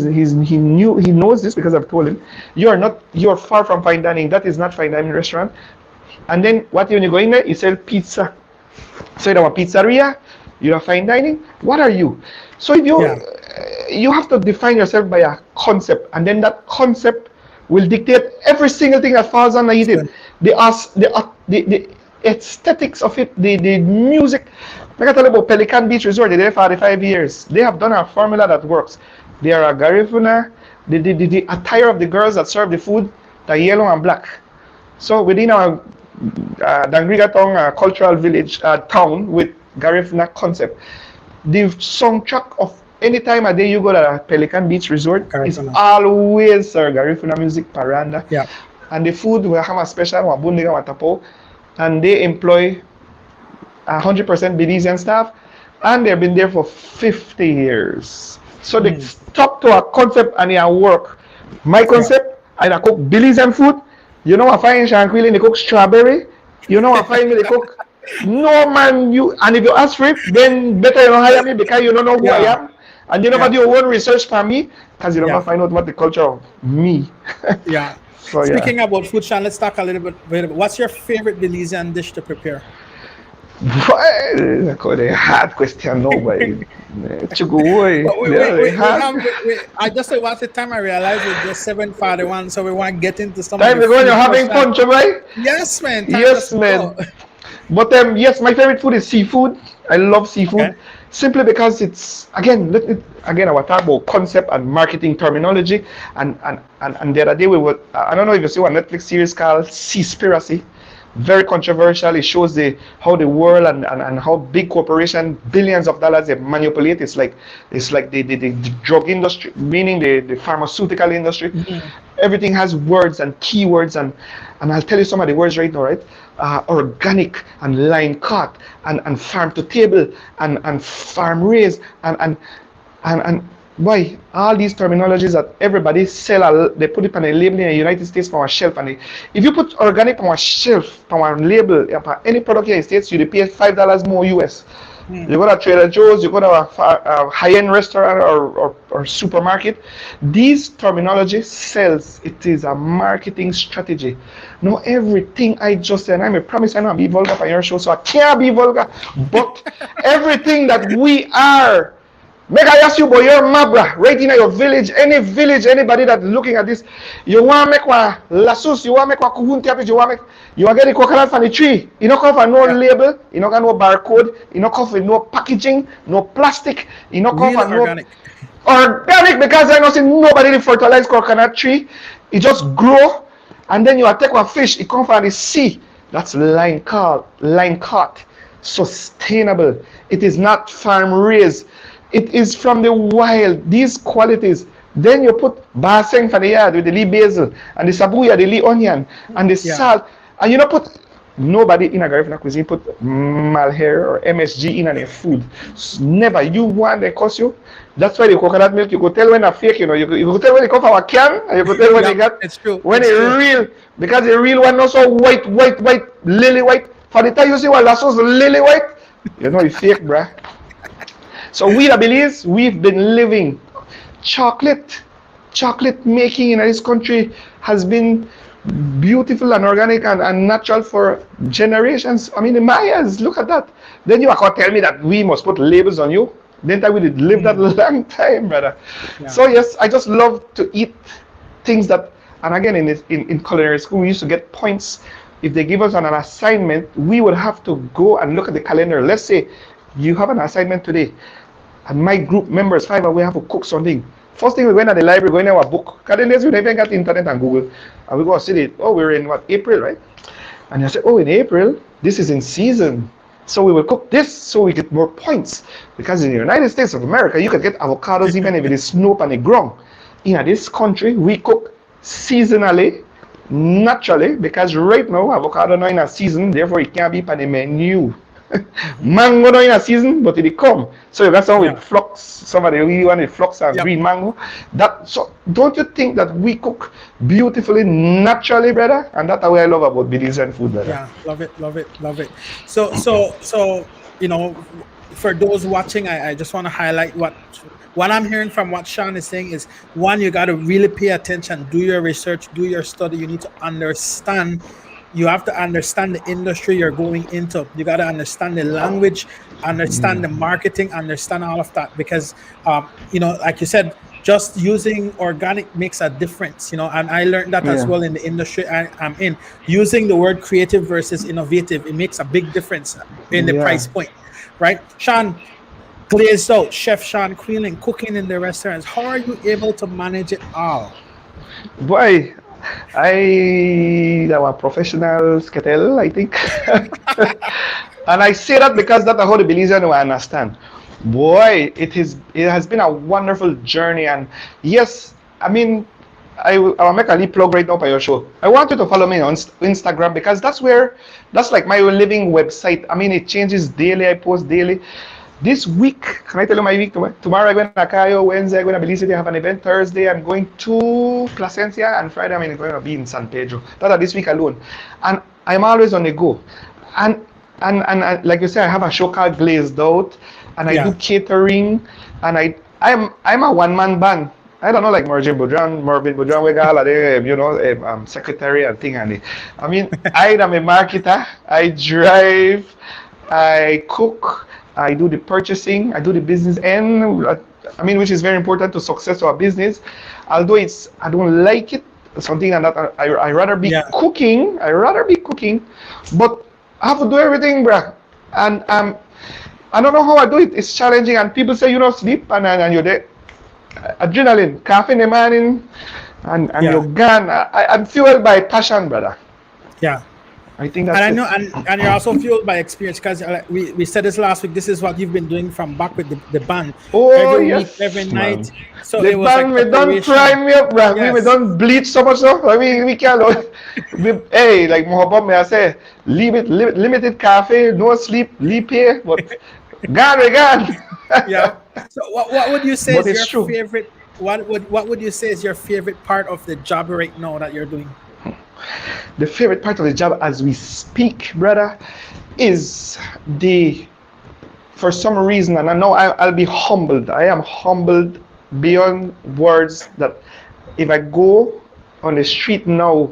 knows this because I've told him, you're far from fine dining. That is not fine dining restaurant. And then when you go in there, you sell pizza. So you have a pizzeria, you have fine dining. What are you? So if you have to define yourself by a concept, and then that concept will dictate every single thing that falls underneath it. The aesthetics of it, the music. Like I tell you about Pelican Beach Resort, they're there for 45 years. They have done a formula that works. They are a Garifuna, the attire of the girls that serve the food, they're yellow and black. So within our Dangrigatong cultural village town with Garifuna concept, the soundtrack of any time a day you go to a Pelican Beach Resort is always Garifuna music, paranda. Yeah. And the food will have a special wabundiga watapo, and they employ 100% Belizean staff, and they've been there for 50 years. So they stuck to a concept and they work. My concept, I cook Belizean food. You know, I find Shankwili, they cook strawberry. You know, I find me, they cook. No man, and if you ask for it, then better you don't hire me because you don't know who I am. And you never do your own research for me because you don't find out what the culture of me. Yeah. So, Speaking about food, Sean, let's talk a little bit. What's your favorite Belizean dish to prepare? A hard question, nobody. I just watched the time I realized it's just 7:41, so we want to get into some. Time when you're having punch, right? Yes, man. Yes, man. But yes, my favorite food is seafood. I love seafood. Okay. Simply because it's again I will talk about concept and marketing terminology, and the other day we were, I don't know if you see a Netflix series called Seaspiracy. Very controversial. It shows how the world and how big corporations, billions of dollars, they manipulate. It's like the drug industry, meaning the pharmaceutical industry. Mm-hmm. Everything has words and keywords, and I'll tell you some of the words right now, right? Organic and line caught and farm to table and farm raised and why all these terminologies that everybody sell, they put it on a label in the United States for a shelf, and if you put organic on a shelf, on a label, any product in the States, you pay $5 more US. You go to Trader Joe's, you go to a high-end restaurant or supermarket. These terminology sells. It is a marketing strategy. Now everything I just said, I promise I not be vulgar on your show, so I can't be vulgar. But everything that we are, make I ask you about your mabra, right in your village, anybody that's looking at this, you want to make one lassus, you want to make one kuhuntiapis, you want to get the coconut from the tree. You don't come for no label, you don't got no barcode, you don't come for no packaging, no plastic, you don't come for no organic, because I know see nobody fertilize coconut tree. It just grow, and then you take one fish, it come from the sea. That's line caught, sustainable. It is not farm raised. It is from the wild, these qualities. Then you put baseng for the yard with the lee basil, and the sabuya, the lee onion, and the salt. And you don't put, nobody in a Garifuna cuisine put malhair or MSG in their food. Never. You want they cost you. That's why the coconut milk, you could tell when a fake, you could tell when they come from a can, and you could tell when they got, it's true. when it's real, because the real one not so white, lily white. For the time you see what lassos lily white, you know it's fake, bruh. So we the Belize, we've been living chocolate making in this country has been beautiful and organic and natural for generations. I mean, the Mayas, look at that. Then you can't tell me that we must put labels on you. Then we did live that long time, brother. Yeah. So yes, I just love to eat things that, and again in culinary school, we used to get points. If they give us an assignment, we would have to go and look at the calendar. Let's say you have an assignment today, and my group members, 5, we have to cook something. First thing we went at the library, going to our book. Because then we even got the internet and Google. And we go see it. Oh, we're in April, right? And you say, oh, in April, this is in season. So we will cook this so we get more points. Because in the United States of America, you can get avocados even if it is snow on the ground. In this country, we cook seasonally, naturally, because right now, avocado not in a season, therefore it can't be on the menu. Mango not in a season, but it come. So you got some Yeah. with flux, somebody really want with flux and Yep. green mango. That so don't you think that we cook beautifully naturally, brother? And that's what I love about Belizean food, brother. Yeah, love it, love it, love it. So you know, for those watching, I just want to highlight what I'm hearing from what Sean is saying is one, you got to really pay attention, do your research, do your study. You need to understand. You have to understand the industry you're going into. You got to understand the language, understand the marketing, understand all of that because, you know, like you said, just using organic makes a difference, you know, and I learned that as Yeah. well in the industry I'm in. Using the word creative versus innovative, it makes a big difference in the Yeah. price point, right? Sean, glazed out, Chef Sean Queening, cooking in the restaurants. How are you able to manage it all? Boy, I am a professional skettle, I think. And I say that because that's how the Belizean will understand. Boy, it has been a wonderful journey, and yes, I mean, I'll make a little plug right now for your show. I want you to follow me on Instagram because that's like my living website. I mean, it changes daily. I post daily. This week, can I tell you my week? Tomorrow I'm going to Cayo, Wednesday I'm going to Belize City, I have an event. Thursday I'm going to Placencia, and Friday I'm going to be in San Pedro. That's this week alone. And I'm always on the go. And like you said, I have a show called Glazed Out, and I do catering, and I'm a one-man band. I don't know, like Mervin Budram, we got you know, secretary and thing. And I mean, I am a marketer. I drive, I cook, I do the purchasing, I do the business end. I mean, which is very important to success of a business. Although I don't like it, something like that. I rather be cooking. I rather be cooking, but I have to do everything, bruh. And I don't know how I do it. It's challenging, and people say you don't sleep, and you're there. Adrenaline, coffee in the morning, and you're gone. I'm fueled by passion, brother. Yeah. I think that's and I know, and you're also fueled by experience because we said this last week. This is what you've been doing from back with the band. Oh, every yes, week, every man. night. So the it was band, like we don't prime me up, bro. Yes. We don't bleach so much stuff. I mean, we can't. Hey, like Mohabbat may I say, limited cafe, no sleep, leap here, but gone. Yeah. So what would you say But is it's your true. favorite? What would you say is your favorite part of the job right now that you're doing? The favorite part of the job as we speak, brother, is for some reason, and I know I'll be humbled. I am humbled beyond words that if I go on the street now,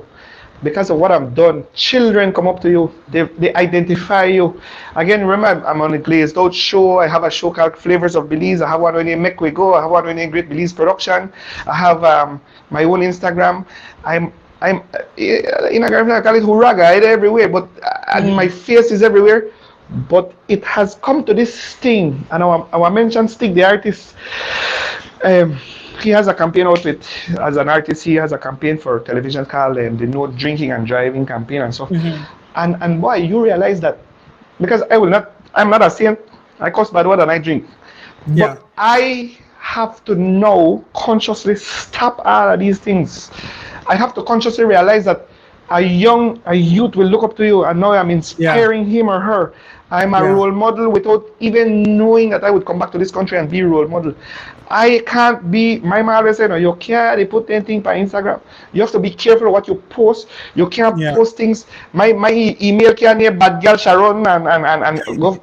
because of what I've done, children come up to you, they identify you. Again, remember, I'm on a Glazed Out show. I have a show called Flavors of Belize. I have one when they make we go. I have one when they Great Belize Production. I have my own Instagram. I'm in I call it Huraga everywhere, but and my face is everywhere. But it has come to this thing, and our mention Stick, the artist. He has a campaign out with, as an artist, he has a campaign for television called the No Drinking and Driving campaign and stuff. And boy, you realize that, because I'm not a saint, I curse bad word and I drink. Yeah. But I have to now consciously stop all of these things. I have to consciously realize that a youth will look up to you, and now I'm inspiring him or her. I'm a role model without even knowing that I would come back to this country and be a role model. I can't be, my mom always said, no, you can't put anything on Instagram. You have to be careful what you post. You can't post things. My email can't be bad girl Sharon and go.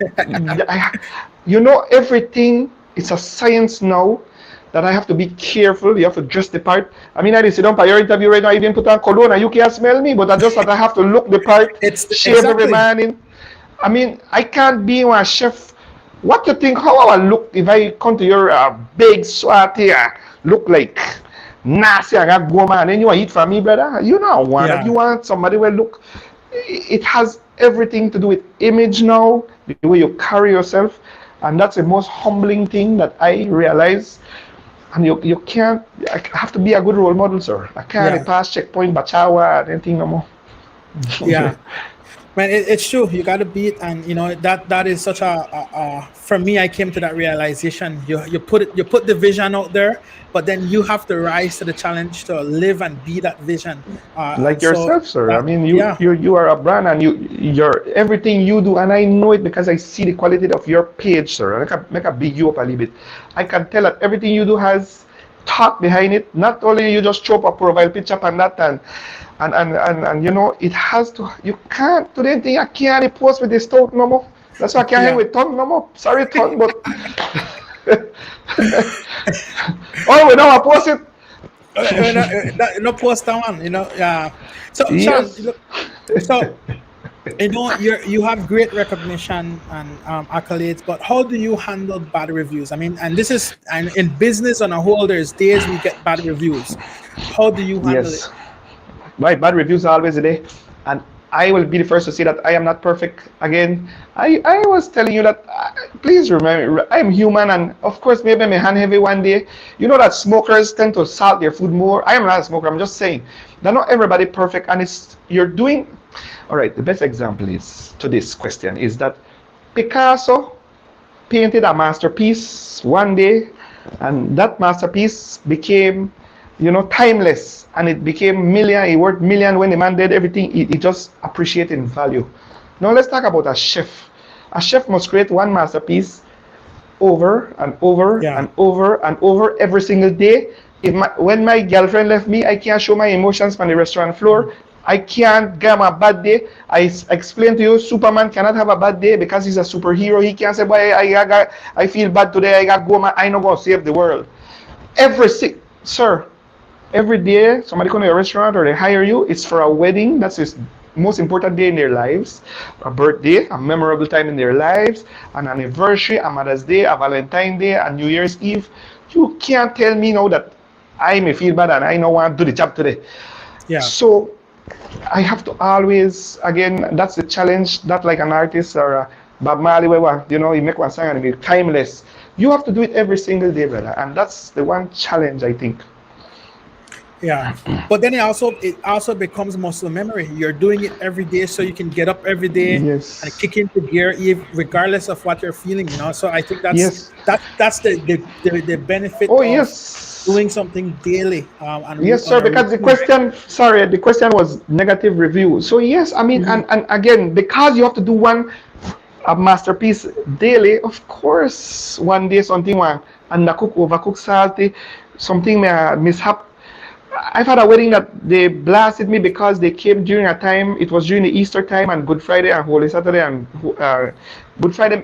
You know, everything, it's a science now that I have to be careful. You have to dress the part. I mean, I didn't sit down for your interview right now, I even put on cologne and you can't smell me, but I just that I have to look the part, shave every morning. I mean, I can't be a chef. What you think, how I look if I come to your big sweaty, look like nasty, I got woman, and then you want to eat from me, brother? You know one. If you want somebody will look, it has everything to do with image now, the way you carry yourself, and that's the most humbling thing that I realize. And you can't, I have to be a good role model, sir. I can't pass checkpoint, bachawa, and anything no more. Yeah. Man, it's true. You got to beat, and that is such For me, I came to that realization. You put the vision out there, but then you have to rise to the challenge to live and be that vision. Like And so yourself, sir. I that, mean, you yeah, you you are a brand, and you're everything you do, and I know it because I see the quality of your page, sir. Make a big you up a little bit. I can tell that everything you do has thought behind it. Not only you just throw up a profile picture and that, and it has to. You can't do anything. I can't post with this stuff no more. That's why I can't hang yeah. with Ton no more. Sorry, Ton, but oh, we know I post it. No post that one. Yeah. So Sean, Yes. look, so you have great recognition and accolades, but how do you handle bad reviews? I mean, and in business on a whole, there's days we get bad reviews. How do you handle it? Yes. Right, bad reviews are always a day, and I will be the first to say that I am not perfect. Again, I was telling you that please remember I am human, and of course maybe my hand heavy one day. You know that smokers tend to salt their food more. I am not a smoker. I'm just saying that not everybody perfect, and you're doing. All right, the best example is to this question is that Picasso painted a masterpiece one day, and that masterpiece became timeless, and it became million. It worth million when the man did everything. It just appreciated in value. Now let's talk about a chef. A chef must create one masterpiece over and over Yeah. and over and over every single day. When my girlfriend left me, I can't show my emotions on the restaurant floor. I can't get a bad day. I explained to you, Superman cannot have a bad day because he's a superhero. He can't say, "Boy, I feel bad today. I got to go. I not gonna save the world." Sir, every day somebody come to your restaurant or they hire you, it's for a wedding. That's the most important day in their lives. A birthday, a memorable time in their lives, an anniversary, a Mother's Day, a Valentine's Day, a New Year's Eve. You can't tell me now that I may feel bad and I don't want to do the job today. Yeah. So I have to always, again, that's the challenge. Not like an artist or a Bob Marley, where he make one song and it be timeless. You have to do it every single day, brother, and that's the one challenge I think. Yeah, but then it also becomes muscle memory. You're doing it every day, so you can get up every day Yes. and kick into gear, regardless of what you're feeling. So I think Yes. that's the benefit Oh of yes. doing something daily. And Yes, sir. on a Because routine. the question was negative review. So yes, I mean, and again, because you have to do a masterpiece daily, of course, one day something wrong, undercook, overcook, salty, something may mishap. I've had a wedding that they blasted me because they came during a time. It was during the Easter time and Good Friday and Holy Saturday and Good Friday.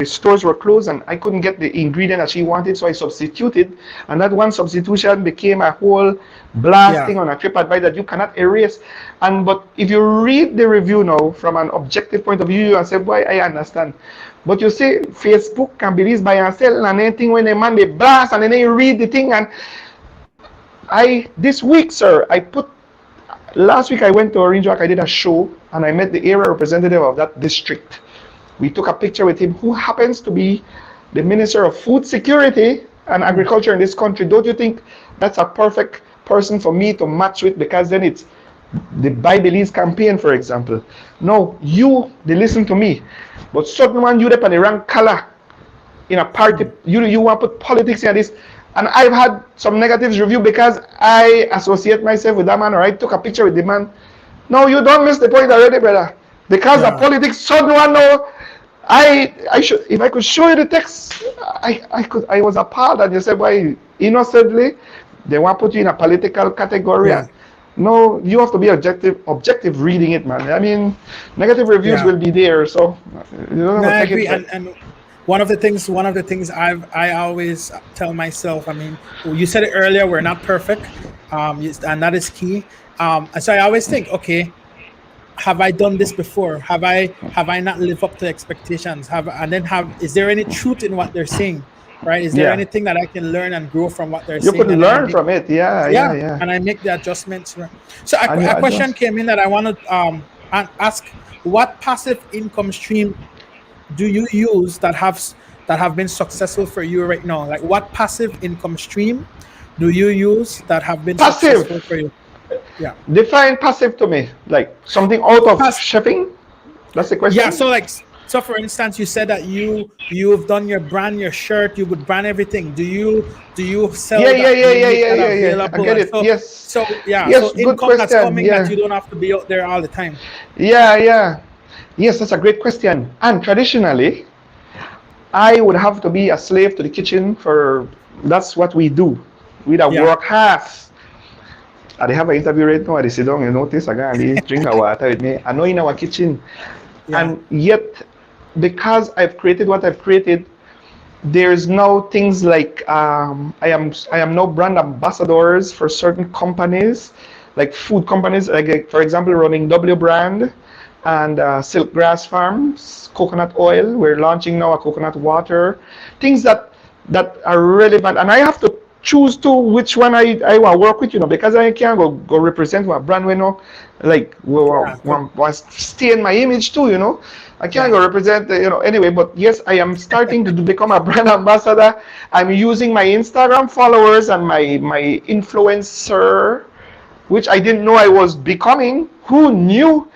The stores were closed and I couldn't get the ingredient that she wanted, so I substituted. And that one substitution became a whole blasting on a TripAdvisor that you cannot erase. But if you read the review now from an objective point of view, you say, "Boy, I understand." But you see, Facebook can be released by yourself and anything when a man they blast and then they read the thing and. This week, sir, last week I went to Orange Walk, I did a show and I met the area representative of that district. We took a picture with him, who happens to be the Minister of Food Security and Agriculture in this country. Don't you think that's a perfect person for me to match with? Because then it's the Buy Belize campaign, for example. No, they listen to me. But certain one, you up on the wrong color in a party, you want to put politics in this. And I've had some negatives review because I associate myself with that man or I took a picture with the man. No, you don't miss the point already, brother. Because the politics, someone know. I should, if I could show you the text, I was appalled and you said, why innocently they want to put you in a political category. Yeah. No, you have to be objective reading it, man. I mean, negative reviews will be there, so you don't No, have I to take agree. it. And one of the things I always tell myself, I mean, you said it earlier, we're not perfect, and that is key. And so I always think, okay, have I done this before? Have I not lived up to expectations? Is there any truth in what they're saying? Right? Is there anything that I can learn and grow from what they're saying? You could learn from it, yeah. And I make the adjustments. So And you a question adjust. came in that I want to ask: what passive income stream do you use that have been successful for you right now? Like, what passive income stream do you use that have been successful Passive. for you? Yeah. Define passive to me, like something out of Pass- shipping. That's the question? Yeah, so like, so for instance, you said that you've done your brand, your shirt, you would brand everything. Do you Yeah, sell yeah, that yeah, yeah, make yeah, that yeah, yeah. I available? get And it. Yes. so yeah, so Yes, good income that's question. coming that Yeah. you don't have to be out there all the time. Yeah, yeah. Yes, that's a great question. And traditionally, I would have to be a slave to the kitchen for that's what we do. We'd have Yeah, work hard. I have an interview right now. I sit down, you notice, I go and drink a water with me. I know in our kitchen. yeah, And yet, because I've created what I've created, there's now things like I am now brand ambassadors for certain companies, like food companies, like for example, running W brand and Silk Grass Farms, coconut oil. We're launching now a coconut water, things that are relevant, and I have to choose to which one I want to work with, because I can't go represent one brand, like yeah, was stay in my image too. I can't yeah, go represent, anyway. But yes, I am starting to become a brand ambassador. I'm using my Instagram followers and my influencer, which I didn't know I was becoming. Who knew?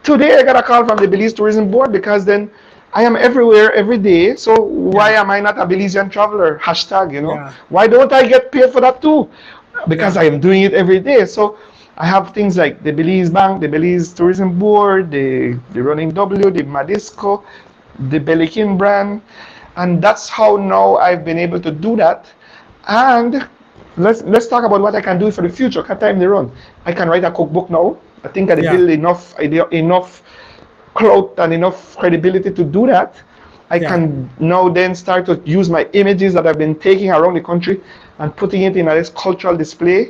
Today I got a call from the Belize Tourism Board because then I am everywhere every day. So why yeah, am I not a Belizean traveler? Hashtag. yeah, Why don't I get paid for that too? Because yeah, I am doing it every day. So I have things like the Belize Bank, the Belize Tourism Board, the Running W, the Madisco, the Belikin brand. And that's how now I've been able to do that. And let's talk about what I can do for the future. Cut time the run. I can write a cookbook now. I think I yeah, build enough clout and enough credibility to do that. I yeah, can now then start to use my images that I've been taking around the country and putting it in a cultural display.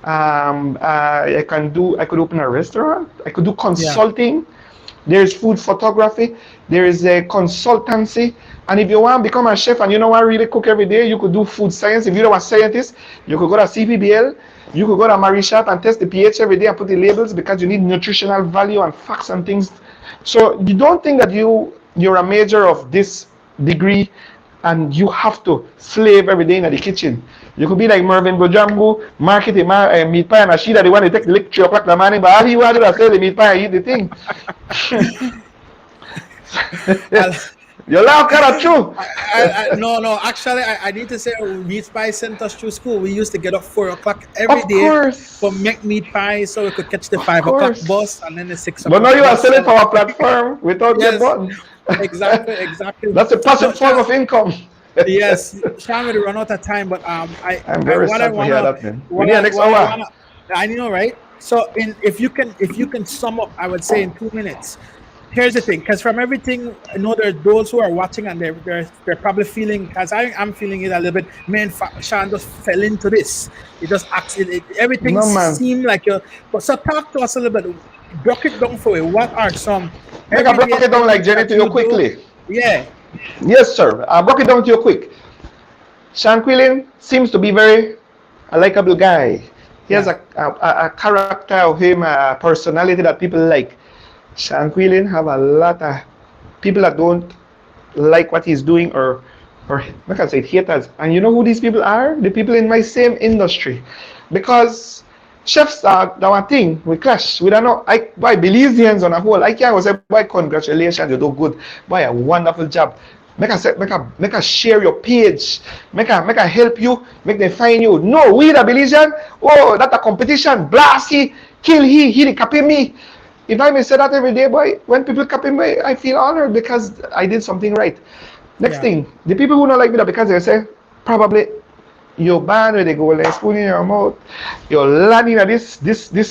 I could open a restaurant. I could do yeah, consulting. There's food photography. There is a consultancy. And if you want to become a chef and you don't want to really cook every day, you could do food science. If you don't want scientists, you could go to CPBL. You could go to Marie Shop and test the pH every day and put the labels because you need nutritional value and facts and things. So you don't think that you're a major of this degree and you have to slave every day in the kitchen. You could be like Mervyn Budram, who market a meat pie and a sheet that they want to take the lick 3 o'clock in the morning, but all he want to do is sell the meat pie and eat the thing. I'll- You laugh kind of true. no. Actually, I need to say, meat pie sent us through school. We used to get up 4 o'clock every Of day for course. make meat pie, so we could catch the Of 5 o'clock bus course. and then the six But now o'clock you are bus. selling for So our platform without your yes, button. exactly. That's a So, passive form of income. yes, Sean, we run out of time, but I'm I very what I sad to hear wanna, that, man. We need a next hour. I know, right? So, if you can sum up, I would say in 2 minutes. Here's the thing, because from everything, I know there are those who are watching and they're probably feeling, because I'm feeling it a little bit. Man, Sean just fell into this. It just acts. Everything No, man. seemed like you. But so talk to us a little bit. Broke it down for you. What are some Make a everyday break it down like things Jenny that to you you do? quickly. Yeah, Yes, sir. I broke it down to you quick. Sean Quillen seems to be a likable guy. He has yeah, a character of him, a personality that people like. Sean Quillen have a lot of people that don't like what he's doing or like I said, haters. And you know who these people are? The people in my same industry. Because chefs are the one thing we clash. We don't know. Why Belizeans on a whole. I can't go say, boy, congratulations, you do good. Boy, a wonderful job. Make a share your page. Make a help you. Make them find you. No, we the Belizean. Oh, that's a competition. Blast he, kill he copy me. If I may say that every day, boy, when people copy me, I feel honored because I did something right. Next yeah, thing, the people who don't like me that because they say probably you're bad when they go like spoon in your mouth, you're landing at this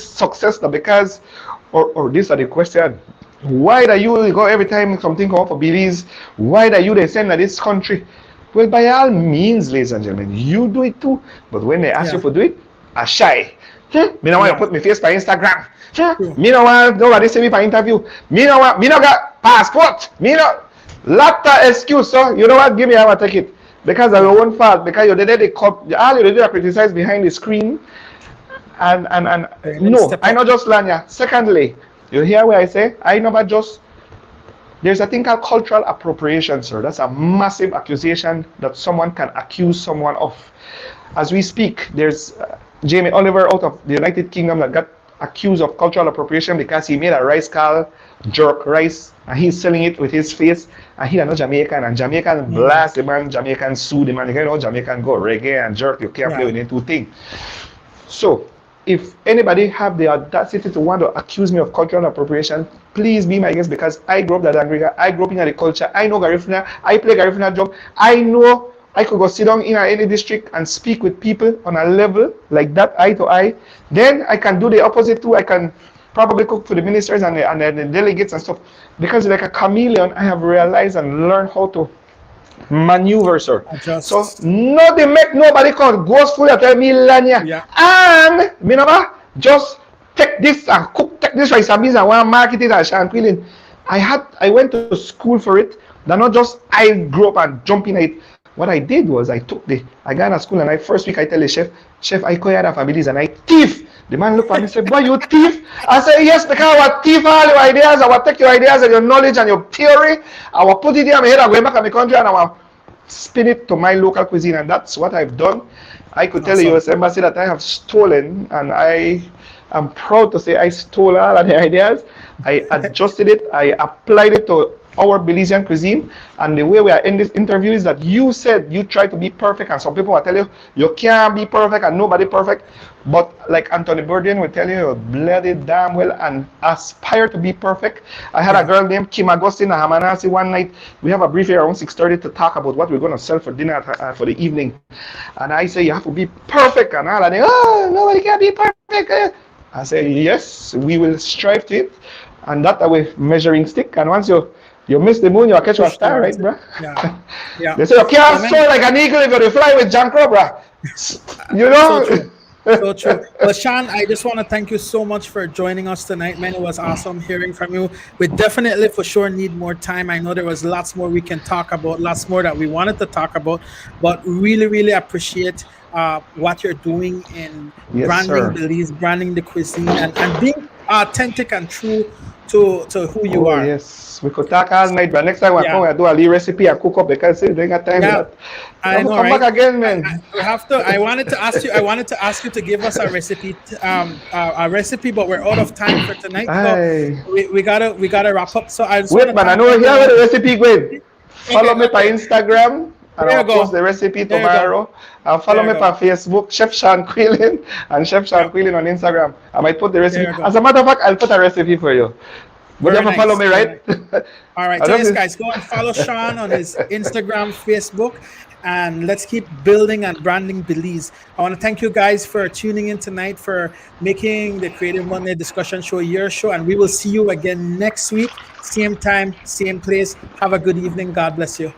success that because or this are the question. Why do you go every time something come up for Belize? Why do you they send to this country? Well, by all means, ladies and gentlemen, you do it too. But when they ask yeah, you for do it, I shy. Me no want to yeah. put my face by Instagram. True. Me no want nobody see me for interview. Me no got passport. Me no lot of excuse. So you know what? Give me I want to take it. Because of Yeah. your own fault, because you're there, all you do is criticize behind the screen. And Okay, let's no, step I up. not just Lanya. Secondly, you hear where I say, I never just, there's a thing called cultural appropriation, sir. That's a massive accusation that someone can accuse someone of. As we speak, there's Jamie Oliver out of the United Kingdom that got accused of cultural appropriation because he made a rice called jerk rice and he's selling it with his face and he's not Jamaican and Jamaican blast the man, Jamaican sue the man, you know, Jamaican go reggae and jerk, you can't play with the two things. So if anybody have the audacity to want to accuse me of cultural appropriation, please be my guest because I grew up that Angrega, I grew up in agriculture, I know Garifuna, I play Garifuna job, I know I could go sit down in any district and speak with people on a level like that, eye to eye. Then I can do the opposite too. I can probably cook for the ministers and the delegates and stuff. Because like a chameleon, I have realized and learned how to maneuver, sir. So nothing make nobody come goes full and tell me Lanya. Yeah. And me never just take this and take this rice and beans and want to market it and Shanquilin. I went to school for it. That not just I grew up and jump in it. What I did was I got in school and first week I tell the chef, I call you families and I thief. The man looked at me and said, boy, you thief? I said, yes, because I will thief all your ideas, I will take your ideas and your knowledge and your theory, I will put it in my head, I will go back to my country and I will spin it to my local cuisine, and that's what I've done. I could tell the US Embassy that I have stolen, and I am proud to say I stole all of the ideas. I adjusted it, I applied it to our Belizean cuisine, and the way we are in this interview is that you said you try to be perfect, and some people will tell you you can't be perfect and nobody perfect, but like Anthony Bourdain will tell you, you bloody damn well and aspire to be perfect. I had a girl named Kim Agustin Hamanasi one night. We have a briefing around 6:30 to talk about what we're going to sell for dinner for the evening, and I say you have to be perfect, and all, and they, oh, nobody can be perfect. I say yes, we will strive to it, and that our measuring stick, and once you miss the moon, you'll catch a star, right, bro? Yeah. Yeah. They say you can't soar like an eagle if you fly with John Crow, bro. You know? So true. So true. Well, Sean, I just want to thank you so much for joining us tonight, man. It was awesome hearing from you. We definitely for sure need more time. I know there was lots more we can talk about, lots more that we wanted to talk about, but really, really appreciate what you're doing in branding Belize, branding the cuisine, and being authentic and true to who you are. Yes, we could talk all night, but next time we come and do a little recipe and cook up because they got time for that. I know, come back again, man. We have to. I wanted to ask you to give us a recipe, but we're out of time for tonight. So we gotta wrap up. So I just wait, man. I know here where the recipe going. Follow me on Instagram. And I'll post the recipe tomorrow. And follow me on Facebook, Chef Sean Quillen, and Chef Sean Quillen on Instagram. I might put the recipe. As a matter of fact, I'll put a recipe for you. But you have to follow me, right? All right. So yes, guys, go and follow Sean on his Instagram, Facebook, and let's keep building and branding Belize. I want to thank you guys for tuning in tonight, for making the Creative Monday Discussion Show your show, and we will see you again next week, same time, same place. Have a good evening. God bless you.